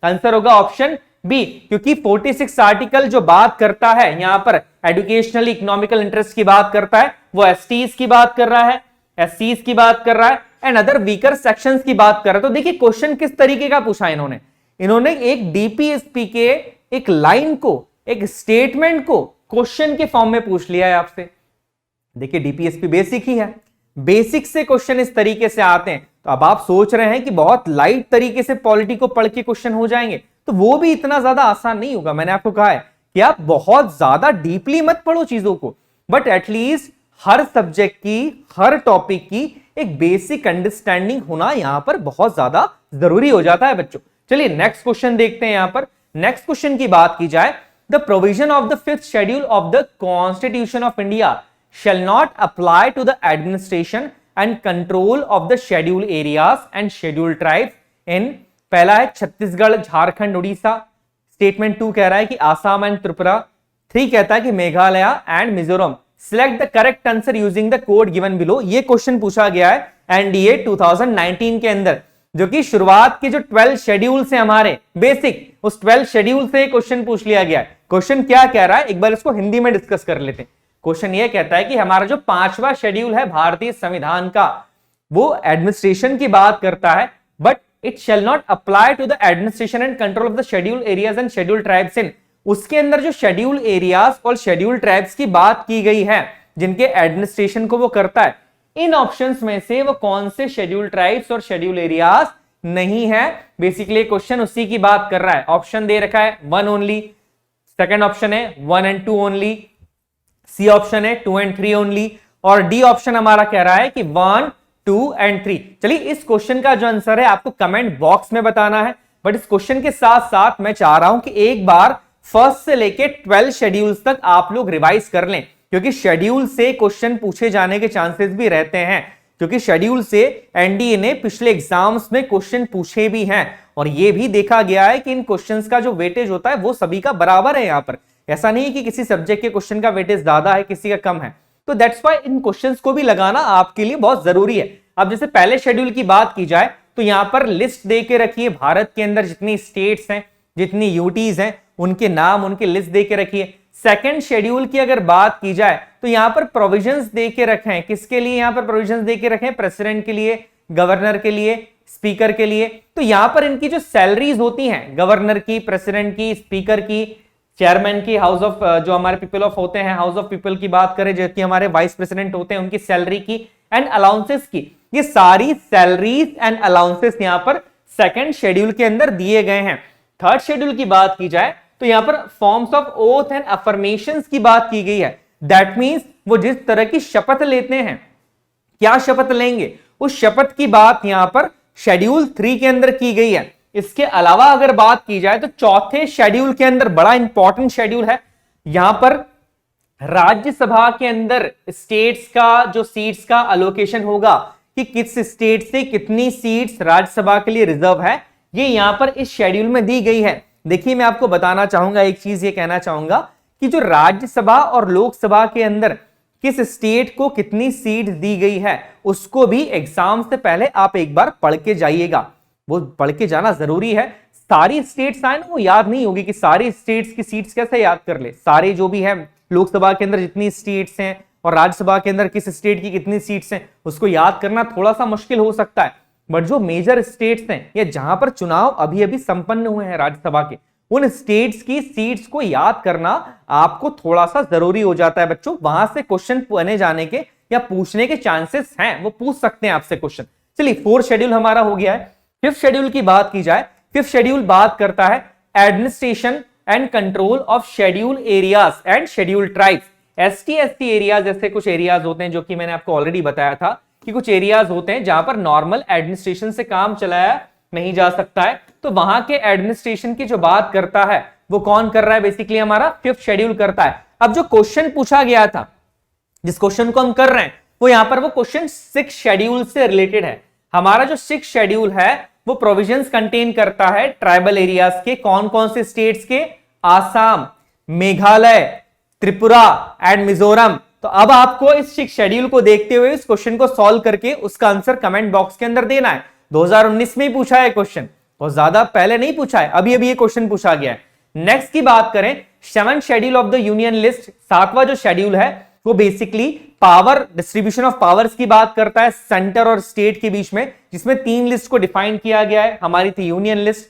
आंसर होगा ऑप्शन बी, क्योंकि 46 आर्टिकल जो बात करता है यहां पर एजुकेशनल इकोनॉमिकल इंटरेस्ट की बात करता है, वो एसटीज की बात कर रहा है, एससीज की बात कर रहा है एंड अदर वीकर सेक्शंस की बात कर रहा है। तो देखिए क्वेश्चन किस तरीके का पूछा इन्होंने एक डीपीएसपी के एक लाइन को, एक स्टेटमेंट को क्वेश्चन के फॉर्म में पूछ लिया है आपसे। देखिए डीपीएसपी बेसिक ही है, बेसिक से क्वेश्चन इस तरीके से आते हैं। तो अब आप सोच रहे हैं कि बहुत लाइट तरीके से पॉलिटी को पढ़ के क्वेश्चन हो जाएंगे, तो वो भी इतना ज्यादा आसान नहीं होगा। मैंने आपको कहा है कि आप बहुत ज्यादा डीपली मत पढ़ो चीजों को, बट एटलीस्ट हर सब्जेक्ट की, हर टॉपिक की एक बेसिक अंडरस्टैंडिंग होना यहां पर बहुत ज्यादा जरूरी हो जाता है बच्चों। चलिए नेक्स्ट क्वेश्चन देखते हैं। यहां पर नेक्स्ट क्वेश्चन की बात की जाए, the provision of the 5th schedule of the constitution of India shall not apply to the administration and control of the scheduled areas and scheduled tribes in, पहला है छत्तीसगढ़, झारखंड, उड़ीसा। स्टेटमेंट 2 कह रहा है कि आसाम एंड त्रिपुरा। 3 कहता है कि Meghalaya and Mizoram. Select the correct answer using the code given below. ये क्वेश्चन पूछा गया है एनडीए 2019 के अंदर, जो कि शुरुआत के जो 12 शेड्यूल से हमारे बेसिक, उस 12 शेड्यूल से क्वेश्चन पूछ लिया गया है। क्वेश्चन क्या कह रहा है, एक बार इसको हिंदी में डिस्कस कर लेते हैं। क्वेश्चन ये कहता है कि हमारा जो 5वां शेड्यूल है भारतीय संविधान का, वो एडमिनिस्ट्रेशन की बात करता है, but it shall not apply to the administration and control of the schedule areas and schedule tribes in. उसके अंदर जो शेड्यूल एरियाज और शेड्यूल ट्राइब्स की बात की गई है, जिनके एडमिनिस्ट्रेशन को वो करता है, इन ऑप्शंस में से वो कौन से शेड्यूल ट्राइब्स और शेड्यूल एरियाज नहीं है। बेसिकली क्वेश्चन उसी की बात कर रहा है। ऑप्शन दे रखा है 1 ओनली, सेकंड ऑप्शन है 1 and 2 ओनली, सी ऑप्शन है 2 and 3 ओनली, और डी ऑप्शन हमारा कह रहा है कि 1, 2 and 3। चलिए इस क्वेश्चन का जो आंसर है आपको कमेंट बॉक्स में बताना है, बट इस क्वेश्चन के साथ साथ मैं चाह रहा हूं कि एक बार फर्स्ट से लेके 12 शेड्यूल्स तक आप लोग रिवाइज कर लें, क्योंकि शेड्यूल से क्वेश्चन पूछे जाने के चांसेस भी रहते हैं, क्योंकि शेड्यूल से एनडीए ने पिछले एग्जाम्स में क्वेश्चन पूछे भी हैं, और यह भी देखा गया है कि इन क्वेश्चंस का जो वेटेज होता है वो सभी का बराबर है। यहां पर ऐसा नहीं है कि किसी सब्जेक्ट के क्वेश्चन का वेटेज ज्यादा है, किसी का कम है, तो दैट्स व्हाई इन क्वेश्चंस को भी लगाना आपके लिए बहुत जरूरी है। अब जैसे पहले शेड्यूल की बात की जाए तो यहां पर लिस्ट दे के रखिए, भारत के अंदर जितनी स्टेट्स हैं, जितनी यूटीज हैं, उनके नाम, उनकी लिस्ट दे के रखिए। सेकंड शेड्यूल की अगर बात की जाए तो यहां पर प्रोविजंस दे के रखे हैं। किसके लिए यहां पर प्रोविजंस दे के रखे हैं? प्रेसिडेंट के लिए, गवर्नर के लिए, स्पीकर के लिए। तो यहां पर इनकी जो सैलरीज होती हैं, गवर्नर की, प्रेसिडेंट की, स्पीकर की, चेयरमैन की, हाउस ऑफ जो हमारे पीपल ऑफ होते हैं, हाउस ऑफ पीपल की बात करें, जो कि हमारे वाइस प्रेसिडेंट होते हैं, उनकी सैलरी की एंड अलाउंसेस की, ये सारी सैलरीज एंड अलाउंसेस यहां पर सेकंड शेड्यूल के अंदर दिए गए हैं। थर्ड शेड्यूल की बात की जाए तो यहां पर forms of oath and affirmations की बात की गई है। दैट मींस वो जिस तरह की शपथ लेते हैं, क्या शपथ लेंगे, उस शपथ की बात यहां पर शेड्यूल 3 के अंदर की गई है। इसके अलावा अगर बात की जाए तो चौथे शेड्यूल के अंदर बड़ा इंपॉर्टेंट शेड्यूल है, यहां पर राज्यसभा के अंदर स्टेट्स का जो सीट्स का अलोकेशन होगा कि किस स्टेट से कितनी सीट्स राज्यसभा के लिए रिजर्व है, ये यहां पर इस शेड्यूल में दी गई है। देखिए मैं आपको बताना चाहूंगा, एक चीज ये कहना चाहूंगा कि जो राज्यसभा और लोकसभा के अंदर किस स्टेट को कितनी सीट दी गई है, उसको भी एग्जाम से पहले आप एक बार पढ़ के जाइएगा। वो पढ़ के जाना जरूरी है। सारी स्टेट्स आए ना, वो याद नहीं होगी कि सारी स्टेट्स की सीट्स कैसे याद कर ले। सारे जो भी है लोकसभा के अंदर जितनी स्टेट्स हैं और राज्यसभा के अंदर किस स्टेट की कितनी सीट्स हैं, उसको याद करना थोड़ा सा मुश्किल हो सकता है। बट जो मेजर स्टेट्स हैं या जहां पर चुनाव अभी अभी संपन्न हुए हैं राज्यसभा के, उन स्टेट्स की सीट्स को याद करना आपको थोड़ा सा जरूरी हो जाता है बच्चों। वहां से क्वेश्चन बने जाने के या पूछने के चांसेस हैं, वो पूछ सकते हैं आपसे क्वेश्चन। चलिए 4th शेड्यूल हमारा हो गया है। 5th शेड्यूल की बात की जाए, 5th शेड्यूल बात करता है administration and control of schedule areas and schedule tribes. ST areas जैसे कुछ एरियाज होते हैं, जो कि मैंने आपको ऑलरेडी बताया था कि कुछ एरियाज होते हैं जहां पर नॉर्मल एडमिनिस्ट्रेशन से काम चलाया नहीं जा सकता है, तो वहां के एडमिनिस्ट्रेशन की जो बात करता है वो कौन कर रहा है? बेसिकली हमारा 5th शेड्यूल करता है। अब जो क्वेश्चन पूछा गया था, जिस क्वेश्चन को हम कर रहे हैं, वो यहां पर वो क्वेश्चन 6 शेड्यूल से रिलेटेड है। हमारा जो 6 शेड्यूल है वो प्रोविजंस कंटेन करता है ट्राइबल एरियाज के। कौन कौन से स्टेट्स के? आसाम, मेघालय, त्रिपुरा एंड मिजोरम। तो अब आपको इस 6 शेड्यूल को देखते हुए इस क्वेश्चन को सॉल्व करके उसका आंसर कमेंट बॉक्स के अंदर देना है। 2019 में ही पूछा है क्वेश्चन, और ज्यादा पहले नहीं पूछा है, अभी अभी ये क्वेश्चन पूछा गया है। नेक्स्ट की बात करें, 7th schedule of the union list, 7वां जो शेड्यूल है वो basically power distribution of powers की बात करता है सेंटर और स्टेट के बीच में, जिसमें 3 लिस्ट को डिफाइन किया गया है। हमारी थी यूनियन लिस्ट,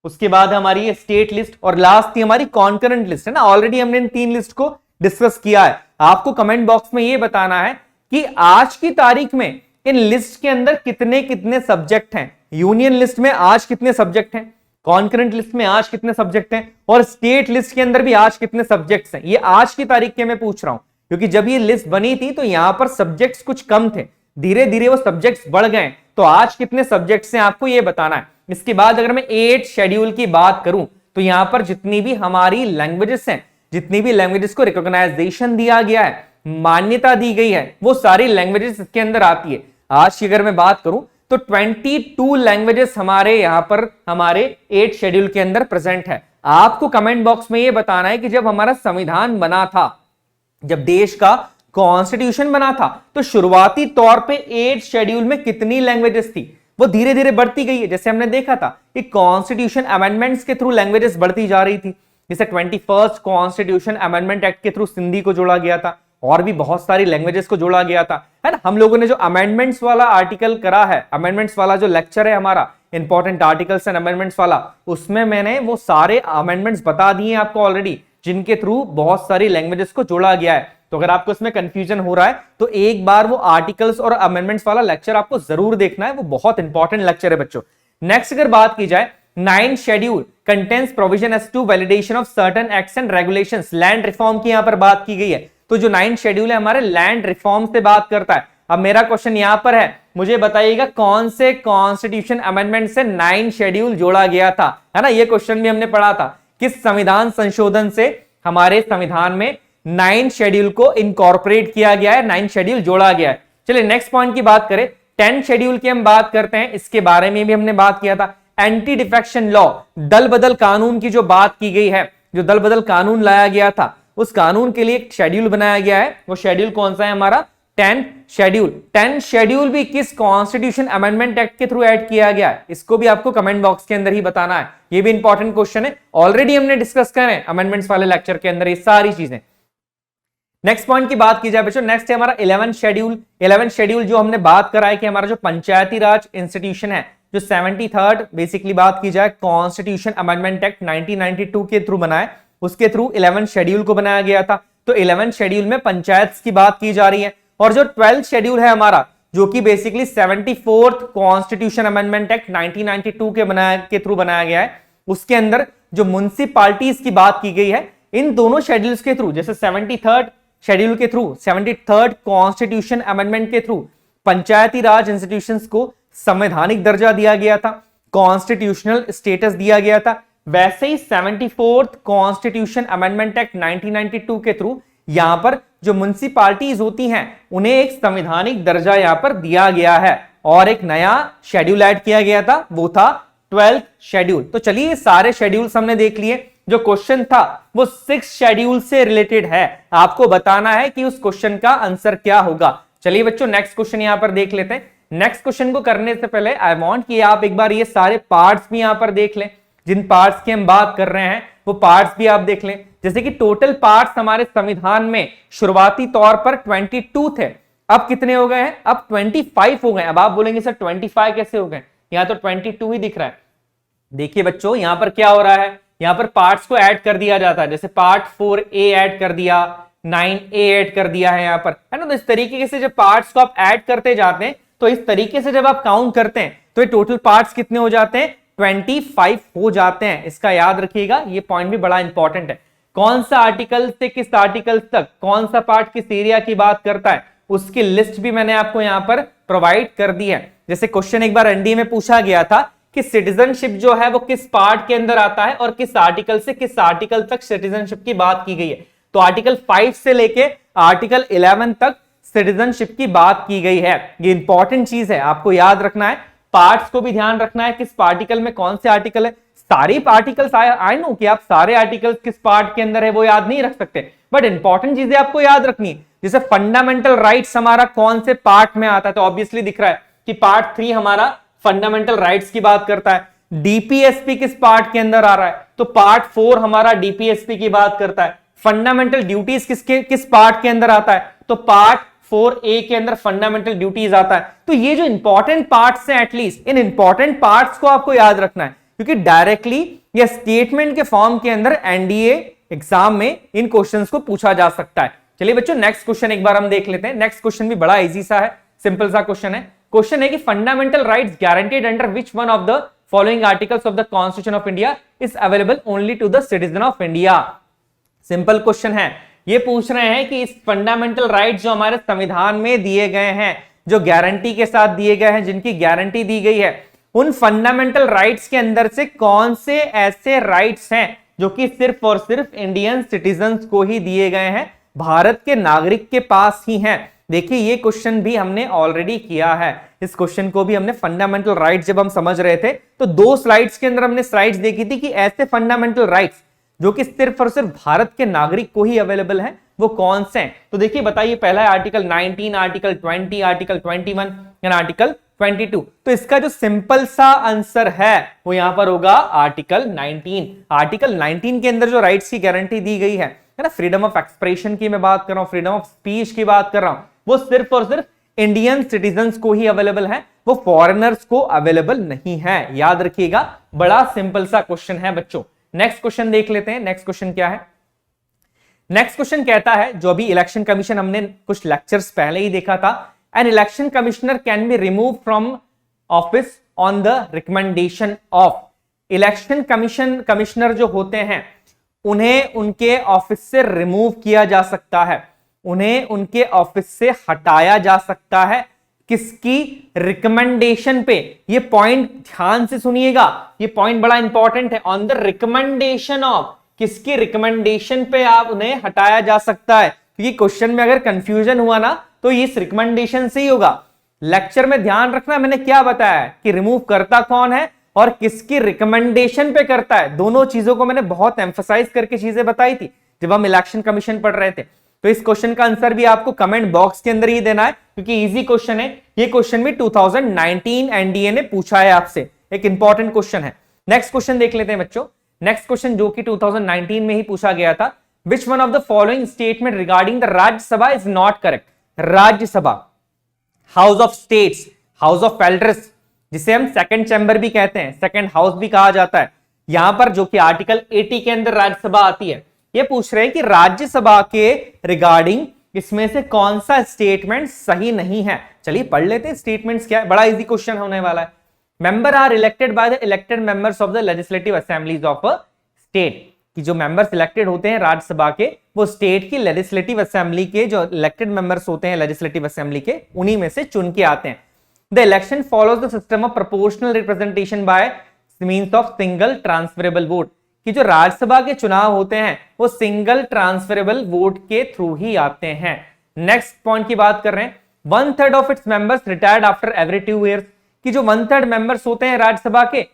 उसके बाद हमारी स्टेट लिस्ट, और लास्ट थी हमारी कॉन्करेंट लिस्ट, है ना। ऑलरेडी हमने इन 3 लिस्ट को डिस्कस किया है। आपको कमेंट बॉक्स में यह बताना है कि आज की तारीख में इन लिस्ट के अंदर कितने कितने सब्जेक्ट हैं। यूनियन लिस्ट में आज कितने सब्जेक्ट हैं, कॉन्करेंट लिस्ट में आज कितने सब्जेक्ट हैं, और स्टेट लिस्ट के अंदर भी आज कितने सब्जेक्ट्स हैं। ये आज की तारीख के मैं पूछ रहा हूं। क्योंकि जब ये लिस्ट बनी थी तो यहां पर सब्जेक्ट्स कुछ कम थे, धीरे धीरे वो सब्जेक्ट्स बढ़ गए। तो आज कितने सब्जेक्ट्स हैं आपको ये बताना है। इसके बाद अगर मैं 8 शेड्यूल की बात करूं तो यहां पर जितनी भी हमारी लैंग्वेजेस हैं, जितनी भी लैंग्वेजेस को रिकॉग्नाइजेशन दिया गया है, मान्यता दी गई है, वो सारी लैंग्वेजेस इसके अंदर आती है। आज की अगर मैं बात करूं तो 22 लैंग्वेजेस हमारे यहां पर हमारे 8 शेड्यूल के अंदर प्रेजेंट है। आपको कमेंट बॉक्स में यह बताना है कि जब हमारा संविधान बना था, जब देश का कॉन्स्टिट्यूशन बना था, तो शुरुआती तौर पे 8 शेड्यूल में कितनी लैंग्वेजेस थी। वो धीरे धीरे बढ़ती गई है। जैसे हमने देखा था कि कॉन्स्टिट्यूशन अमेंडमेंट्स के थ्रू लैंग्वेजेस बढ़ती जा रही थी। जैसे 21st कॉन्स्टिट्यूशन अमेंडमेंट एक्ट के थ्रू सिंधी को जोड़ा गया था और भी बहुत सारी लैंग्वेजेस को जोड़ा गया था, है ना। हम लोगों ने जो अमेंडमेंट्स वाला आर्टिकल करा है, अमेंडमेंट्स वाला जो लेक्चर है हमारा इंपॉर्टेंट आर्टिकल्स एंड अमेंडमेंट्स वाला, उसमें मैंने वो सारे अमेंडमेंट्स बता दिए आपको ऑलरेडी, जिनके थ्रू बहुत सारी लैंग्वेजेस को जोड़ा गया है। तो अगर आपको इसमें कंफ्यूजन हो रहा है तो एक बार वो आर्टिकल्स और अमेंडमेंट्स वाला लेक्चर आपको जरूर देखना है, वो बहुत इंपॉर्टेंट लेक्चर है बच्चों। नेक्स्ट अगर बात की जाए, 9 schedule contains provision as to validation of certain acts and regulations, land reform की यहां पर बात की गई है। तो जो 9 शेड्यूल है हमारे लैंड रिफॉर्म से बात करता है। अब मेरा क्वेश्चन यहां पर है, मुझे बताइएगा कौन से कॉन्स्टिट्यूशन अमेंडमेंट से 9 शेड्यूल जोड़ा गया था, है ना। ये क्वेश्चन भी हमने पढ़ा था, किस संविधान संशोधन से हमारे संविधान में 9 शेड्यूल को इनकॉर्पोरेट किया गया है, 9 शेड्यूल जोड़ा गया है। चलिए नेक्स्ट पॉइंट की बात करें, 10 शेड्यूल की हम बात करते हैं। इसके बारे में भी हमने बात किया था। एंटी डिफेक्शन लॉ, दल बदल कानून की जो बात की गई है, जो दल बदल कानून लाया गया था, उस कानून के लिए एक शेड्यूल बनाया गया है। वो शेड्यूल कौन सा है हमारा? 10 शेड्यूल। 10 शेड्यूल भी किस कॉन्स्टिट्यूशन अमेंडमेंट एक्ट के थ्रू ऐड किया गया है, इसको भी आपको कमेंट बॉक्स के अंदर ही बताना है। ये भी इंपॉर्टेंट क्वेश्चन है, ऑलरेडी हमने डिस्कस करे अमेंडमेंट्स वाले लेक्चर के अंदर ये सारी चीजें। नेक्स्ट पॉइंट की बात की जाए बच्चों, नेक्स्ट है हमारा 11 शेड्यूल। 11 शेड्यूल जो हमने बात करा है कि हमारा जो पंचायती राज इंस्टीट्यूशन है, जो 73rd बेसिकली बात की जाए कॉन्स्टिट्यूशन अमेंडमेंट एक्ट 1992 के थ्रू बना है, उसके थ्रू 11 शेड्यूल को बनाया गया था। तो 11 शेड्यूल में पंचायत की बात की जा रही है। और जो 12th शेड्यूल है हमारा, जो कि basically 74th constitution amendment act 1992 के थ्रू बनाया गया है, उसके अंदर जो म्युनिसिपैलिटीज की बात की गई है, इन दोनों शेड्यूल्स के थ्रू, जैसे 73rd शेड्यूल के थ्रू, 73rd कॉन्स्टिट्यूशन अमेंडमेंट के थ्रू पंचायती राज इंस्टीट्यूशंस को संवैधानिक दर्जा दिया गया था, कॉन्स्टिट्यूशनल स्टेटस दिया गया था। वैसे ही 74th कॉन्स्टिट्यूशन अमेंडमेंट एक्ट 1992 के थ्रू यहां पर जो म्युनिसिपैलिटीज होती हैं, उन्हें एक संवैधानिक दर्जा यहां पर दिया गया है और एक नया शेड्यूल ऐड किया गया था, वो था 12th शेड्यूल। तो चलिए सारे शेड्यूल्स हमने देख लिए। जो क्वेश्चन था वो 6 शेड्यूल से रिलेटेड है, आपको बताना है कि उस क्वेश्चन का आंसर क्या होगा। चलिए बच्चों नेक्स्ट क्वेश्चन यहां पर देख लेते हैं। नेक्स्ट क्वेश्चन को करने से पहले आई वांट कि आप एक बार ये सारे पार्ट्स भी यहां पर देख लें, जिन पार्ट्स की हम बात कर रहे हैं वो पार्ट्स भी आप देख लें। जैसे कि टोटल पार्ट्स हमारे संविधान में शुरुआती तौर पर 22 थे, अब कितने हो गए हैं? अब 25 हो गए। अब आप बोलेंगे सर 25 कैसे हो गए, यहां तो 22 ही दिख रहा है। देखिए बच्चों यहां पर क्या हो रहा है, यहां पर पार्ट्स को ऐड कर दिया जाता है। जैसे पार्ट 4A ऐड कर दिया, 9A ऐड कर दिया है यहां पर, है ना। तो इस तरीके से जब पार्ट्स को आप ऐड करते जाते हैं, तो इस तरीके से जब आप काउंट करते हैं तो ये टोटल पार्ट्स कितने हो जाते हैं? 25 हो जाते हैं। इसका याद रखिएगा, ये पॉइंट भी बड़ा इंपॉर्टेंट है। कौन सा आर्टिकल से किस आर्टिकल तक कौन सा पार्ट किस एरिया की बात करता है, उसकी लिस्ट भी मैंने आपको यहां पर प्रोवाइड कर दी है। जैसे क्वेश्चन एक बार एनडीए में पूछा गया था कि सिटीजनशिप जो है वो किस पार्ट के अंदर आता है और किस आर्टिकल से किस आर्टिकल तक सिटीजनशिप की बात की गई है। तो आर्टिकल 5 से लेके आर्टिकल 11 तक सिटीजनशिप की बात की गई है। ये इंपॉर्टेंट चीज है, आपको याद रखना है। पार्ट्स को भी ध्यान रखना है, किस आर्टिकल में कौन से आर्टिकल है। सारे आर्टिकल्स आई नो कि आप सारे आर्टिकल्स किस पार्ट के अंदर है वो याद नहीं रख सकते, बट इंपॉर्टेंट चीजें आपको याद रखनी है। जैसे फंडामेंटल राइट्स हमारा कौन से पार्ट में आता है, तो ऑब्वियसली दिख रहा है कि पार्ट 3 हमारा फंडामेंटल राइट्स की बात करता है। डीपीएसपी किस पार्ट के अंदर आ रहा है, तो पार्ट 4 हमारा डीपीएसपी की बात करता है। फंडामेंटल ड्यूटीज किस पार्ट के अंदर आता है, तो पार्ट 4A के अंदर फंडामेंटल ड्यूटीज आता है। तो ये जो इंपॉर्टेंट पार्ट्स हैं, एटलीस्ट इन इंपॉर्टेंट पार्ट्स को आपको याद रखना है, क्योंकि डायरेक्टली या स्टेटमेंट के फॉर्म के अंदर एनडीए एग्जाम में इन क्वेश्चंस को पूछा जा सकता है। चलिए बच्चों नेक्स्ट क्वेश्चन एक बार हम देख लेते हैं। नेक्स्ट क्वेश्चन भी बड़ा इजी सा है, सिंपल सा क्वेश्चन है। क्वेश्चन है कि fundamental rights guaranteed under which one of the following articles of the constitution of India is available only to the citizen of India. Simple question है। ये पूछ रहे हैं कि इस फंडामेंटल राइट्स जो हमारे संविधान में दिए गए हैं, जो गारंटी के साथ दिए गए हैं, जिनकी गारंटी दी गई है, उन फंडामेंटल राइट्स के अंदर से कौन से ऐसे राइट्स हैं जो कि सिर्फ और सिर्फ इंडियन सिटीजन्स को ही दिए गए हैं, भारत के नागरिक के पास ही हैं। देखिए ये क्वेश्चन भी हमने ऑलरेडी किया है, इस क्वेश्चन को भी हमने फंडामेंटल राइट्स जब हम समझ रहे थे तो 2 स्लाइड्स के अंदर हमने स्लाइड्स देखी थी कि ऐसे फंडामेंटल राइट्स जो कि सिर्फ और सिर्फ भारत के नागरिक को ही अवेलेबल है वो कौन से हैं। तो देखिए बताइए, पहला है article 19, article 20, article 21 and article 22। तो इसका जो सिंपल सा आंसर है वो यहां पर होगा आर्टिकल 19। आर्टिकल 19 के अंदर जो राइट्स की गारंटी दी गई है ना, फ्रीडम ऑफ एक्सप्रेशन की मैं बात कर रहा हूं, फ्रीडम ऑफ स्पीच की बात कर रहा हूं, वो सिर्फ और सिर्फ इंडियन सिटीजन्स को ही अवेलेबल है, वो फॉरेनर्स को अवेलेबल नहीं है। याद रखिएगा, बड़ा सिंपल सा क्वेश्चन है बच्चों। नेक्स्ट क्वेश्चन देख लेते हैं। नेक्स्ट क्वेश्चन क्या है? नेक्स्ट क्वेश्चन कहता है, जो अभी इलेक्शन कमीशन हमने कुछ लेक्चर्स पहले ही देखा था, an election commissioner can be remove from office on the recommendation of. Election commissioner जो होते हैं उन्हें उनके ऑफिस से रिमूव किया जा सकता है, उन्हें उनके ऑफिस से हटाया जा सकता है। किसकी रिकमेंडेशन पे? ये पॉइंट ध्यान से सुनिएगा, ये पॉइंट बड़ा इंपॉर्टेंट है। ऑन द रिकमेंडेशन ऑफ, किसकी रिकमेंडेशन पे आप उन्हें हटाया जा सकता है, क्योंकि क्वेश्चन में अगर कंफ्यूजन हुआ ना तो ये इस रिकमेंडेशन से ही होगा। लेक्चर में ध्यान रखना, मैंने क्या बताया कि रिमूव करता कौन है और किसकी रिकमेंडेशन पे करता है। दोनों चीजों को मैंने बहुत एम्फसाइज करके चीजें बताई थी जब हम इलेक्शन कमीशन पढ़ रहे थे। तो इस क्वेश्चन का आंसर भी आपको कमेंट बॉक्स के अंदर ही देना है, क्योंकि इजी क्वेश्चन है। ये क्वेश्चन भी 2019 एनडीए ने पूछा है आपसे, एक इंपॉर्टेंट क्वेश्चन है। नेक्स्ट क्वेश्चन देख लेते हैं बच्चों। नेक्स्ट क्वेश्चन जो कि 2019 में ही पूछा गया था, विच one of the following statement regarding the Rajya Sabha is not correct. Rajya Sabha, house of states, house of elders, जिसे हम सेकंड चैम्बर भी कहते हैं, सेकंड हाउस भी कहा जाता है। यहां पर जो कि आर्टिकल 80 के अंदर राज्यसभा आती है, ये पूछ रहे हैं कि राज्यसभा के रिगार्डिंग इसमें से कौन सा स्टेटमेंट सही नहीं है। चलिए पढ़ लेते हैं स्टेटमेंट्स क्या है, बड़ा इजी क्वेश्चन होने वाला है। Member are elected by the elected members of the legislative assemblies of a state, कि जो मेंबर्स इलेक्टेड होते हैं राज्यसभा के, वो स्टेट की लेजिस्लेटिव असेंबली के जो इलेक्टेड मेंबर्स होते हैं लेजिस्लेटिव असेंबली के, उन्हीं में से चुन के आते हैं। The election follows the system of proportional representation by means of single transferable vote, कि जो राज्यसभा के चुनाव होते हैं वो सिंगल ट्रांसफरेबल वोट के थ्रू ही आते हैं। नेक्स्ट पॉइंट की बात कर रहे हैं, 1/3 of its members retired after every 2 years, कि जो 1/3 मेंबर्स होते हैं राज्यसभा के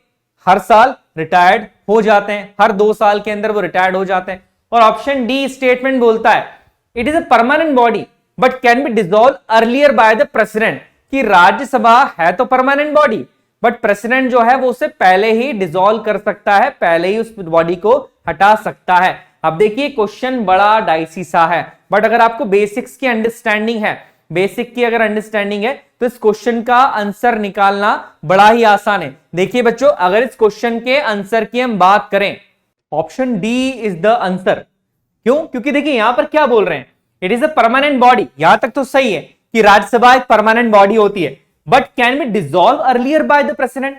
हर साल रिटायर्ड हो जाते हैं, हर 2 साल के अंदर वो रिटायर्ड हो जाते हैं। और ऑप्शन डी स्टेटमेंट बोलता है, it is a permanent body but can be dissolve earlier by the president, कि राज्यसभा है तो परमानेंट बॉडी बट प्रेसिडेंट जो है वो उसे पहले ही डिसॉल्व कर सकता है, पहले ही उस बॉडी को हटा सकता है। अब देखिए क्वेश्चन बड़ा डाइसी सा है, बट अगर आपको बेसिक्स की अंडरस्टैंडिंग है, बेसिक की अगर अंडरस्टैंडिंग है तो इस क्वेश्चन का आंसर निकालना बड़ा ही आसान है। देखिए बच्चों, अगर इस क्वेश्चन के आंसर की हम बात करें, option D is the answer. क्यों? क्योंकि देखिए यहां पर क्या बोल रहे हैं, it is a permanent body. यहां तक तो सही है कि राज्यसभा एक परमानेंट बॉडी होती है, but can be dissolve earlier by the president.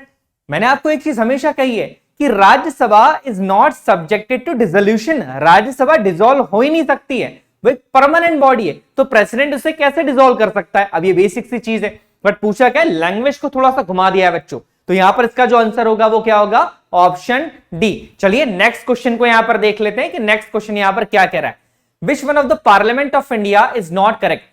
मैंने आपको एक चीज हमेशा कही है कि Rajya Sabha is not subjected to dissolution, Rajya Sabha dissolve हो ही नहीं सकती है, वो एक परमानेंट बॉडी है, तो प्रेसिडेंट उसे कैसे डिसॉल्व कर सकता है? अब ये बेसिक सी चीज है, बट पूछा क्या, लैंग्वेज को थोड़ा सा घुमा दिया है बच्चों। तो यहां पर इसका जो आंसर होगा वो क्या होगा? Option D. चलिए नेक्स्ट क्वेश्चन को यहां पर देख लेते हैं कि नेक्स्ट क्वेश्चन यहां पर क्या कह रहा है। विच one of the parliament of India is not correct.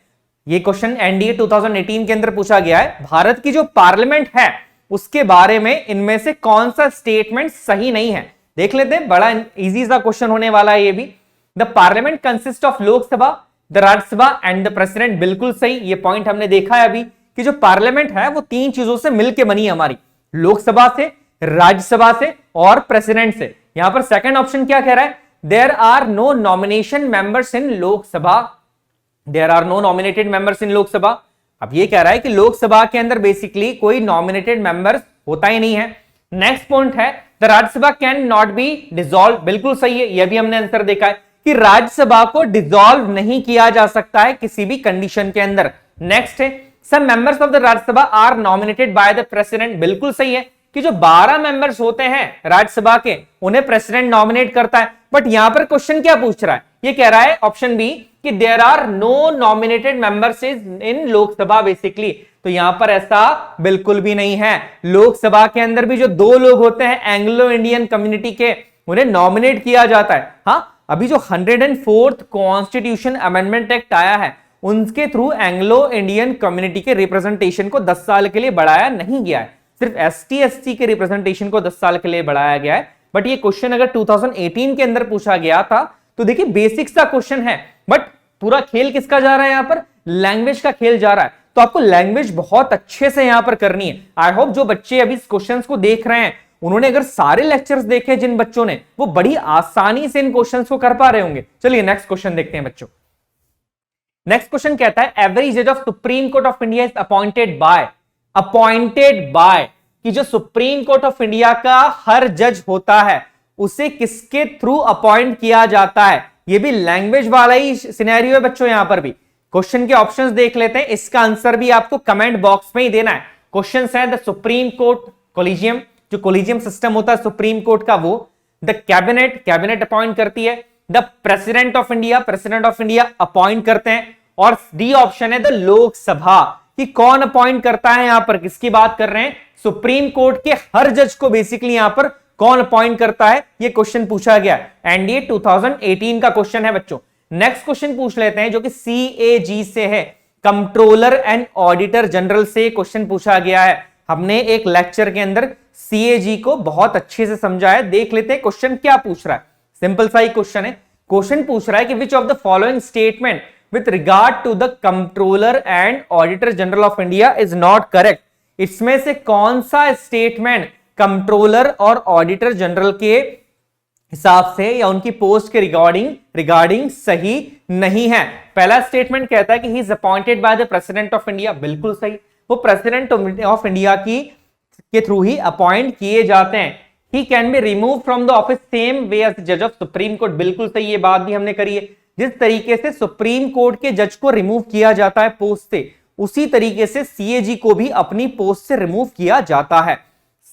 ये क्वेश्चन एनडीए 2018 के अंदर पूछा गया है। भारत की जो पार्लियामेंट है उसके बारे में इनमें से कौन सा स्टेटमेंट सही नहीं है, देख लेते हैं। बड़ा इजी सा क्वेश्चन होने वाला है ये भी। The parliament consist of Lok Sabha, the Rajya Sabha and the president, बिल्कुल सही। ये पॉइंट हमने देखा है अभी कि जो पार्लियामेंट है वो 3 चीजों से मिलकर बनी है हमारी, लोकसभा से, राज्यसभा से और प्रेसिडेंट से। यहां पर सेकंड ऑप्शन क्या कह रहा है, there are no nomination members in Lok Sabha, there are no nominated members in Lok Sabha. अब ये कह रहा है कि लोकसभा के अंदर बेसिकली कोई नॉमिनेटेड मेंबर्स होता ही नहीं है। नेक्स्ट पॉइंट है, the Rajya Sabha can not be dissolve, बिल्कुल सही है, यह भी हमने आंसर देखा है कि राज्यसभा को डिसॉल्व नहीं किया जा सकता है किसी भी कंडीशन के अंदर। नेक्स्ट है, some members of the Rajya Sabha are nominated by the president, बिल्कुल सही है, कि जो 12 मेंबर्स होते हैं राज्यसभा के उन्हें प्रेसिडेंट नॉमिनेट करता है, बट यहां पर क्वेश्चन क्या पूछ रहा है, ये कह रहा है ऑप्शन बी कि there are no nominated members in Lok Sabha basically. तो यहां पर ऐसा बिल्कुल भी नहीं है। लोकसभा के अंदर भी जो 2 लोग होते हैं एंग्लो इंडियन कम्युनिटी के, उन्हें नॉमिनेट किया जाता है। हाँ, अभी जो 104th कॉन्स्टिट्यूशन अमेंडमेंट एक्ट आया है उनके थ्रू एंग्लो इंडियन कम्युनिटी के रिप्रेजेंटेशन को 10 साल के लिए बढ़ाया नहीं गया है, सिर्फ एसटी एससी के रिप्रेजेंटेशन को 10 साल के लिए बढ़ाया गया है। बट ये क्वेश्चन अगर 2018 के अंदर पूछा गया था तो देखिए बेसिक सा क्वेश्चन है, बट पूरा खेल किसका जा रहा है, यहां पर लैंग्वेज का खेल जा रहा है। तो आपको लैंग्वेज बहुत अच्छे से यहां पर करनी है। आई होप जो बच्चे अभी इस क्वेश्चन को देख रहे हैं उन्होंने अगर सारे लेक्चर्स देखे जिन बच्चों ने, वो बड़ी आसानी से इन क्वेश्चंस को कर पा रहे होंगे। चलिए नेक्स्ट क्वेश्चन देखते हैं बच्चों। नेक्स्ट क्वेश्चन कहता है एवरी जज of supreme court of India is appointed bye कि जो सुप्रीम कोर्ट ऑफ इंडिया का हर जज होता है उसे किसके थ्रू अपॉइंट किया जाता है। ये भी लैंग्वेज वाला ही सिनेरियो है बच्चों। यहां पर भी क्वेश्चन के ऑप्शंस देख लेते हैं, इसका आंसर भी आपको कमेंट बॉक्स में ही देना है। क्वेश्चंस है द सुप्रीम कोर्ट कोलिजियम, जो कोलिजियम सिस्टम होता है सुप्रीम कोर्ट का वो, द कैबिनेट अपॉइंट करती है, the president of India appoint करते हैं, और डी ऑप्शन है द लोकसभा कि कौन अपॉइंट करता है। यहां पर किसकी बात कर रहे हैं, सुप्रीम कोर्ट के हर जज को बेसिकली यहां पर कौन अपॉइंट करता है, ये क्वेश्चन पूछा गया। एनडीए 2018 का क्वेश्चन है बच्चों। नेक्स्ट क्वेश्चन पूछ लेते हैं जो कि सीएजी से है, कंट्रोलर एंड ऑडिटर जनरल से क्वेश्चन पूछा गया है। हमने एक लेक्चर के अंदर सीएजी को बहुत अच्छे से समझा है, देख लेते हैं क्वेश्चन क्या पूछ रहा है। सिंपल सा ही क्वेश्चन है। क्वेश्चन पूछ रहा है कि which of the following statement with regard to the controller and auditor general of India is not correct. इसमें से कौन सा स्टेटमेंट कंट्रोलर और ऑडिटर जनरल के हिसाब से या उनकी पोस्ट के रिगार्डिंग सही नहीं है। पहला स्टेटमेंट कहता है कि he is appointed by the president of India, बिल्कुल सही, वो प्रेसिडेंट ऑफ इंडिया के थ्रू ही अपॉइंट किए जाते हैं। He can be remove from the office same way as जज ऑफ सुप्रीम कोर्ट, बिल्कुल सही, ये बात भी हमने करी है। जिस तरीके से सुप्रीम कोर्ट के जज को रिमूव किया जाता है पोस्ट से, उसी तरीके से सीएजी को भी अपनी पोस्ट से रिमूव किया जाता है।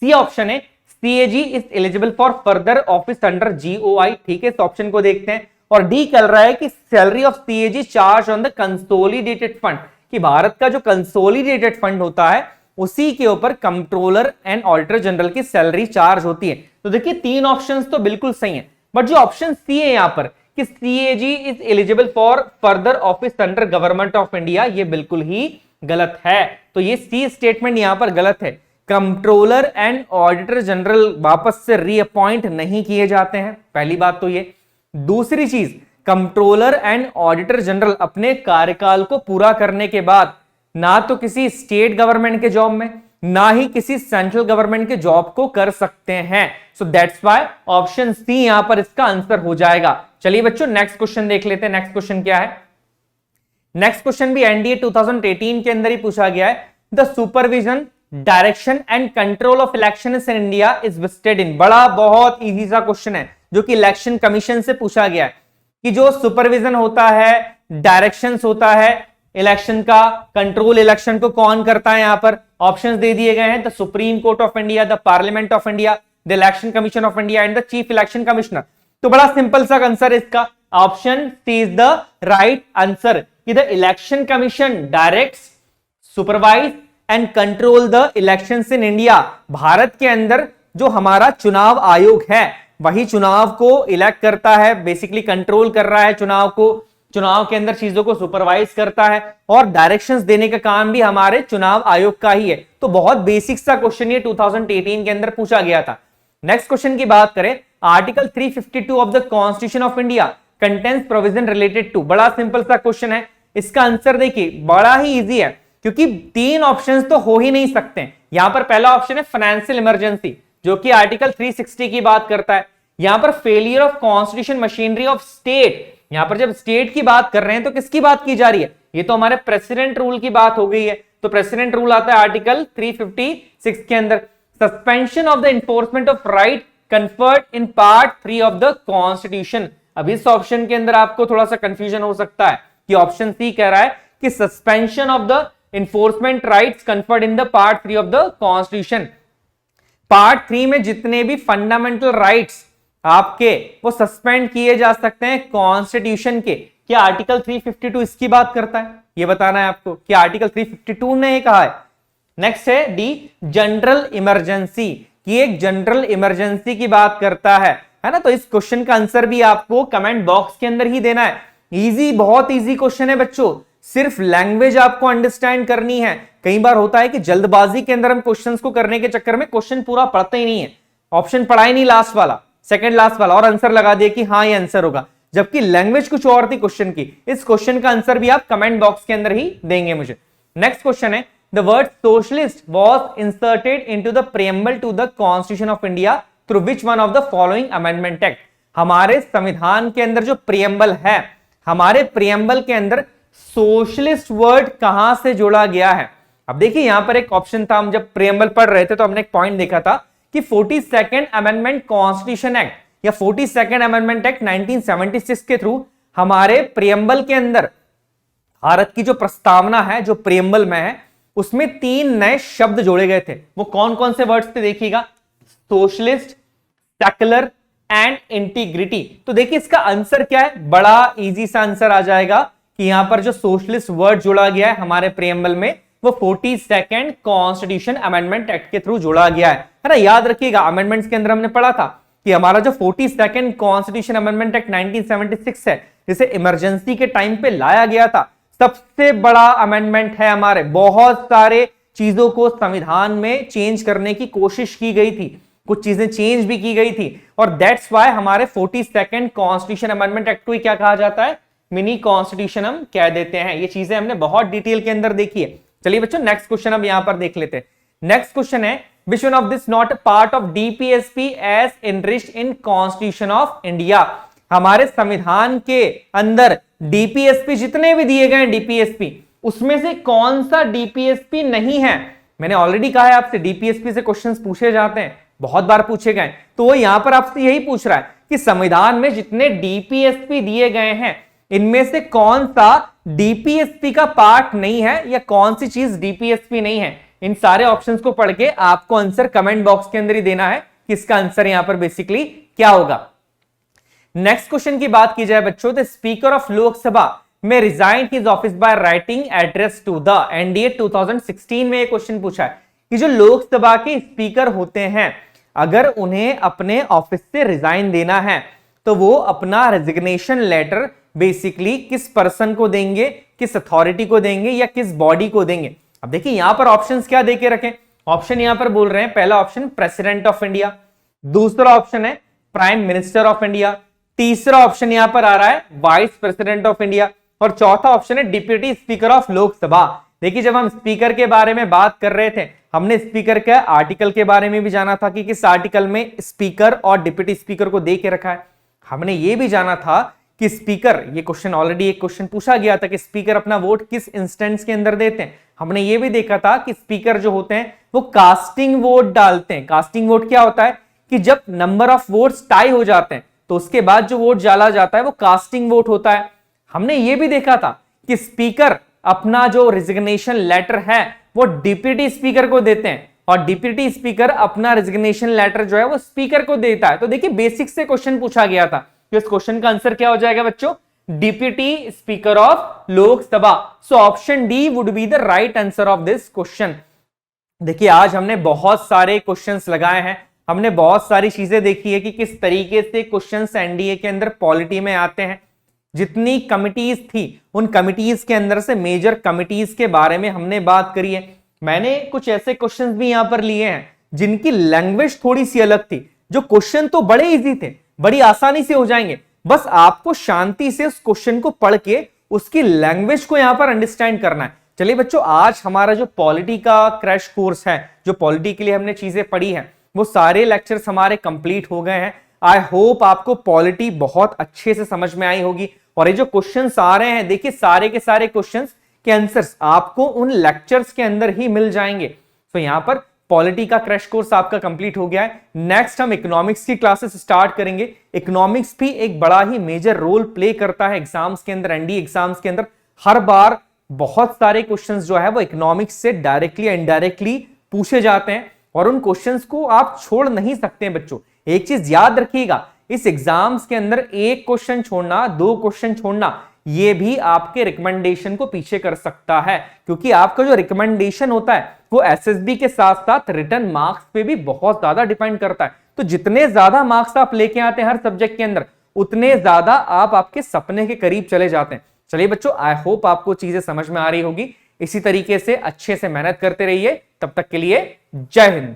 सी ऑप्शन है CAG is eligible for further office under GOI, ठीक है, इस ऑप्शन को देखते हैं। और डी कह रहा है कि salary of CAG charge on the consolidated fund, कि भारत का जो कंसोलिडेटेड फंड होता है उसी के ऊपर कंट्रोलर एंड ऑडिटर जनरल की सैलरी चार्ज होती है। तो देखिए 3 ऑप्शंस तो बिल्कुल सही हैं, बट जो ऑप्शन सी है यहां पर कि CAG is eligible for further office under government of India, ये बिल्कुल ही गलत है। तो ये सी स्टेटमेंट यहां पर गलत है। कंट्रोलर एंड ऑडिटर जनरल वापस से रीअपॉइंट नहीं किए जाते हैं, पहली बात तो ये। दूसरी चीज, कंट्रोलर एंड ऑडिटर जनरल अपने कार्यकाल को पूरा करने के बाद ना तो किसी स्टेट गवर्नमेंट के जॉब में ना ही किसी सेंट्रल गवर्नमेंट के जॉब को कर सकते हैं। So that's why option C यहां पर इसका आंसर हो जाएगा। चलिए बच्चों नेक्स्ट क्वेश्चन देख लेते हैं। नेक्स्ट क्वेश्चन क्या है, नेक्स्ट क्वेश्चन भी एनडीए 2018 के अंदर ही पूछा गया है। The supervision direction and control of election in India is vested in, बड़ा बहुत इजी सा क्वेश्चन है जो कि इलेक्शन कमीशन से पूछा गया है कि जो सुपरविजन होता है, डायरेक्शंस होता है इलेक्शन का, कंट्रोल इलेक्शन को कौन करता है। यहां पर ऑप्शंस दे दिए गए हैं, the supreme court of India, the parliament of India, the election commission of India and the chief election commissioner. तो बड़ा सिंपल सा आंसर इसका, option C is the right answer कि the election commission directs, supervise and control the elections in India. Bharat के अंदर जो हमारा चुनाव आयोग है वही चुनाव को इलेक्ट करता है, बेसिकली कंट्रोल कर रहा है चुनाव को, चुनाव के अंदर चीजों को सुपरवाइज करता है और डायरेक्शंस देने का काम भी हमारे चुनाव आयोग का ही है। तो बहुत बेसिक सा क्वेश्चन ये 2018 के अंदर पूछा गया था। नेक्स्ट क्वेश्चन की बात करें, article 352 of the constitution of India contains provision related to, बड़ा सिंपल सा क्वेश्चन है। इसका आंसर देखिए बड़ा ही इजी है क्योंकि 3 ऑप्शंस तो हो ही नहीं सकते। यहां पर पहला ऑप्शन है फाइनेंशियल इमरजेंसी जो कि आर्टिकल 360 की बात करता है। यहां पर failure of constitution machinery of state, यहां पर जब स्टेट की बात कर रहे हैं तो किसकी बात की जा रही है, ये तो हमारे प्रेसिडेंट रूल की बात हो गई है। तो प्रेसिडेंट रूल आता है आर्टिकल 356 के अंदर। Suspension of the enforcement of right conferred in part 3 of the constitution. अब इस ऑप्शन के अंदर आपको थोड़ा सा कंफ्यूजन हो सकता है कि ऑप्शन सी कह रहा है कि suspension of the enforcement rights conferred in the part 3 of the constitution। Part 3 में जितने भी फंडामेंटल राइट्स आपके वो सस्पेंड किए जा सकते हैं कॉन्स्टिट्यूशन के। क्या आर्टिकल 352 इसकी बात करता है? ये बताना है आपको कि आर्टिकल 352 ने ये कहा है। नेक्स्ट है डी जनरल इमरजेंसी, कि एक जनरल इमरजेंसी की बात करता है ना। तो इस क्वेश्चन का आंसर भी आपको कमेंट बॉक्स के अंदर ही देना है। इजी, बहुत इजी क्वेश्चन है बच्चों, सिर्फ लैंग्वेज आपको अंडरस्टैंड करनी है। कई बार होता है कि जल्दबाजी के अंदर हम क्वेश्चंस को करने के चक्कर में क्वेश्चन पूरा पढ़ते ही नहीं है, ऑप्शन पढ़ा ही नहीं लास्ट वाला, सेकंड लास्ट वाला, और आंसर लगा दिया कि हाँ ये आंसर होगा, जबकि लैंग्वेज कुछ और थी क्वेश्चन की। इस क्वेश्चन का आंसर भी आप कमेंट बॉक्स के अंदर ही देंगे मुझे। नेक्स्ट क्वेश्चन है the word socialist was inserted into the preamble to the constitution of India through which one of the following amendment act. हमारे संविधान के अंदर जो प्रीएम्बल है, हमारे प्रीएम्बल के अंदर सोशलिस्ट वर्ड कहां से जोड़ा गया है? अब देखिए यहां पर एक ऑप्शन था, हम जब प्रीएम्बल पढ़ रहे थे तो हमने एक पॉइंट देखा था कि 42nd अमेंडमेंट कॉन्स्टिट्यूशन एक्ट या 42nd अमेंडमेंट एक्ट 1976 के थ्रू हमारे प्रीएम्बल के अंदर भारत की जो प्रस्तावना है, जो प्रीएम्बल में है, उसमें 3 नए शब्द जोड़े गए थे। वो कौन कौन से वर्ड्स थे देखिएगा, सोशलिस्ट, सेकुलर एंड इंटीग्रिटी। तो देखिए इसका आंसर क्या है, बड़ा इजी सा आंसर आ जाएगा कि यहां पर जो सोशलिस्ट वर्ड जोड़ा गया है हमारे प्रीएम्बल में, वो 42nd कॉन्स्टिट्यूशन अमेंडमेंट एक्ट के थ्रू जोड़ा गया है ना। याद रखिएगा अमेंडमेंट्स के अंदर हमने पढ़ा था कि हमारा जो 42nd कॉन्स्टिट्यूशन अमेंडमेंट एक्ट 1976 है, जिसे इमरजेंसी के टाइम पे लाया गया था, सबसे बड़ा अमेंडमेंट है हमारे। बहुत सारे चीजों को संविधान में चेंज करने की कोशिश की गई थी, कुछ चीजें चेंज भी की गई थी, और दैट्स व्हाई हमारे 42nd कॉन्स्टिट्यूशन अमेंडमेंट एक्ट को क्या कहा जाता है, मिनी कॉन्स्टिट्यूशन हम कह देते हैं। ये चीजें हमने बहुत डिटेल के अंदर देखी है। चलिए बच्चों नेक्स्ट क्वेश्चन अब यहां पर देख लेते हैं। नेक्स्ट क्वेश्चन है which one of this not part of DPSP as enriched in Constitution of India। हमारे संविधान के अंदर डीपीएसपी जितने भी दिए गए डीपीएसपी, उसमें से कौन सा डीपीएसपी नहीं है? मैंने ऑलरेडी कहा है आपसे डीपीएसपी से क्वेश्चंस पूछे जाते हैं, बहुत बार पूछे गए, तो वो यहां पर आपसे यही पूछ रहा है कि संविधान में जितने डीपीएसपी दिए गए हैं इनमें से कौन सा डीपीएसपी का पार्ट नहीं है, या कौन सी चीज डीपीएसपी नहीं है। इन सारे ऑप्शंस को पढ़ के आपको आंसर कमेंट बॉक्स के अंदर ही देना है कि इसका आंसर यहां पर बेसिकली क्या होगा। नेक्स्ट क्वेश्चन की बात की जाए बच्चों, द स्पीकर ऑफ लोकसभा में resign his office by writing address to the NDA 2016 में एक क्वेश्चन पूछा है कि जो लोकसभा के स्पीकर होते हैं, अगर उन्हें अपने ऑफिस से रिजाइन देना है तो वो अपना रेजिग्नेशन लेटर बेसिकली किस पर्सन को देंगे, किस अथॉरिटी को देंगे, या किस बॉडी को देंगे। अब देखिए यहां पर ऑप्शंस क्या देके रखें, ऑप्शन यहां पर बोल रहे हैं, पहला ऑप्शन प्रेसिडेंट ऑफ इंडिया, दूसरा ऑप्शन है प्राइम मिनिस्टर ऑफ इंडिया, तीसरा ऑप्शन यहां पर आ रहा है वाइस प्रेसिडेंट ऑफ इंडिया, और चौथा ऑप्शन है डिप्यूटी स्पीकर ऑफ लोकसभा। देखिए जब हम स्पीकर के बारे में बात कर रहे थे, हमने स्पीकर के आर्टिकल के बारे में भी जाना था कि किस आर्टिकल में स्पीकर और डिप्यूटी स्पीकर को दे के रखा है। हमने ये भी जाना था कि स्पीकर, ये क्वेश्चन ऑलरेडी एक क्वेश्चन पूछा गया था कि स्पीकर अपना वोट किस इंस्टेंस के अंदर देते हैं। हमने ये भी देखा था कि स्पीकर जो होते हैं वो कास्टिंग वोट डालते हैं। कास्टिंग वोट क्या होता है कि जब नंबर ऑफ वोट्स टाई हो जाते हैं तो उसके बाद जो वोट डाला जाता है वो कास्टिंग वोट होता है। हमने ये भी देखा था कि स्पीकर अपना जो रेजिग्नेशन लेटर है वो डिप्यूटी स्पीकर को देते हैं, और डिप्यूटी स्पीकर अपना रेजिग्नेशन लेटर जो है वो स्पीकर को देता है। तो देखिए बेसिक से क्वेश्चन पूछा गया था, तो इस क्वेश्चन का आंसर क्या हो जाएगा बच्चों, deputy speaker of Lok Sabha. So option D would be the right answer of this question. देखिए आज हमने बहुत सारे क्वेश्चंस लगाए हैं, हमने बहुत सारी चीजें देखी है कि किस तरीके से क्वेश्चंस एनडीए के अंदर पॉलिटी में आते हैं। जितनी कमिटीज थी उन कमिटीज के अंदर से मेजर कमिटीज के बारे में हमने बात करी है। मैंने कुछ ऐसे क्वेश्चंस भी यहां पर लिए हैं जिनकी लैंग्वेज थोड़ी सी अलग थी। जो क्वेश्चन तो बड़े इजी थे, बड़ी आसानी से हो जाएंगे, बस आपको शांति से उस क्वेश्चन को पढ़ के उसकी लैंग्वेज को यहां पर अंडरस्टैंड करना है। चलिए बच्चों आज हमारा जो पॉलिटी का क्रैश कोर्स है, जो पॉलिटी के लिए हमने चीजें पढ़ी हैं, वो सारे लेक्चर्स हमारे कंप्लीट हो गए हैं। आई होप आपको पॉलिटी बहुत अच्छे से समझ में आई होगी, और ये जो क्वेश्चंस आ रहे हैं देखिए सारे के सारे क्वेश्चंस के आंसर्स आपको उन लेक्चर्स के अंदर ही मिल जाएंगे। तो यहां पर पॉलिटी का क्रैश कोर्स आपका कंप्लीट हो गया है। नेक्स्ट हम इकोनॉमिक्स की क्लासेस स्टार्ट करेंगे। इकोनॉमिक्स भी एक बड़ा ही मेजर रोल प्ले करता है एग्जाम्स के अंदर, एनडीए एग्जाम्स के अंदर। हर बार बहुत सारे क्वेश्चंस जो है वो इकोनॉमिक्स से डायरेक्टली इनडायरेक्टली पूछे जाते हैं, और उन क्वेश्चंस को आप छोड़ नहीं सकते हैं बच्चों। एक चीज याद रखिएगा, इस एग्जाम्स के अंदर एक क्वेश्चन छोड़ना, दो क्वेश्चन छोड़ना, ये भी आपके रिकमेंडेशन को पीछे कर सकता है, क्योंकि आपका जो रिकमेंडेशन होता है वो एसएसबी के साथ साथ रिटर्न मार्क्स पे भी बहुत ज्यादा डिपेंड करता है। तो जितने ज्यादा मार्क्स आप लेके आते हैं हर सब्जेक्ट के अंदर, उतने ज्यादा आप आपके सपने के करीब चले जाते हैं। चलिए बच्चों, आई होप आपको चीजें समझ में आ रही होगी। इसी तरीके से अच्छे से मेहनत करते रहिए। तब तक के लिए जय हिंद।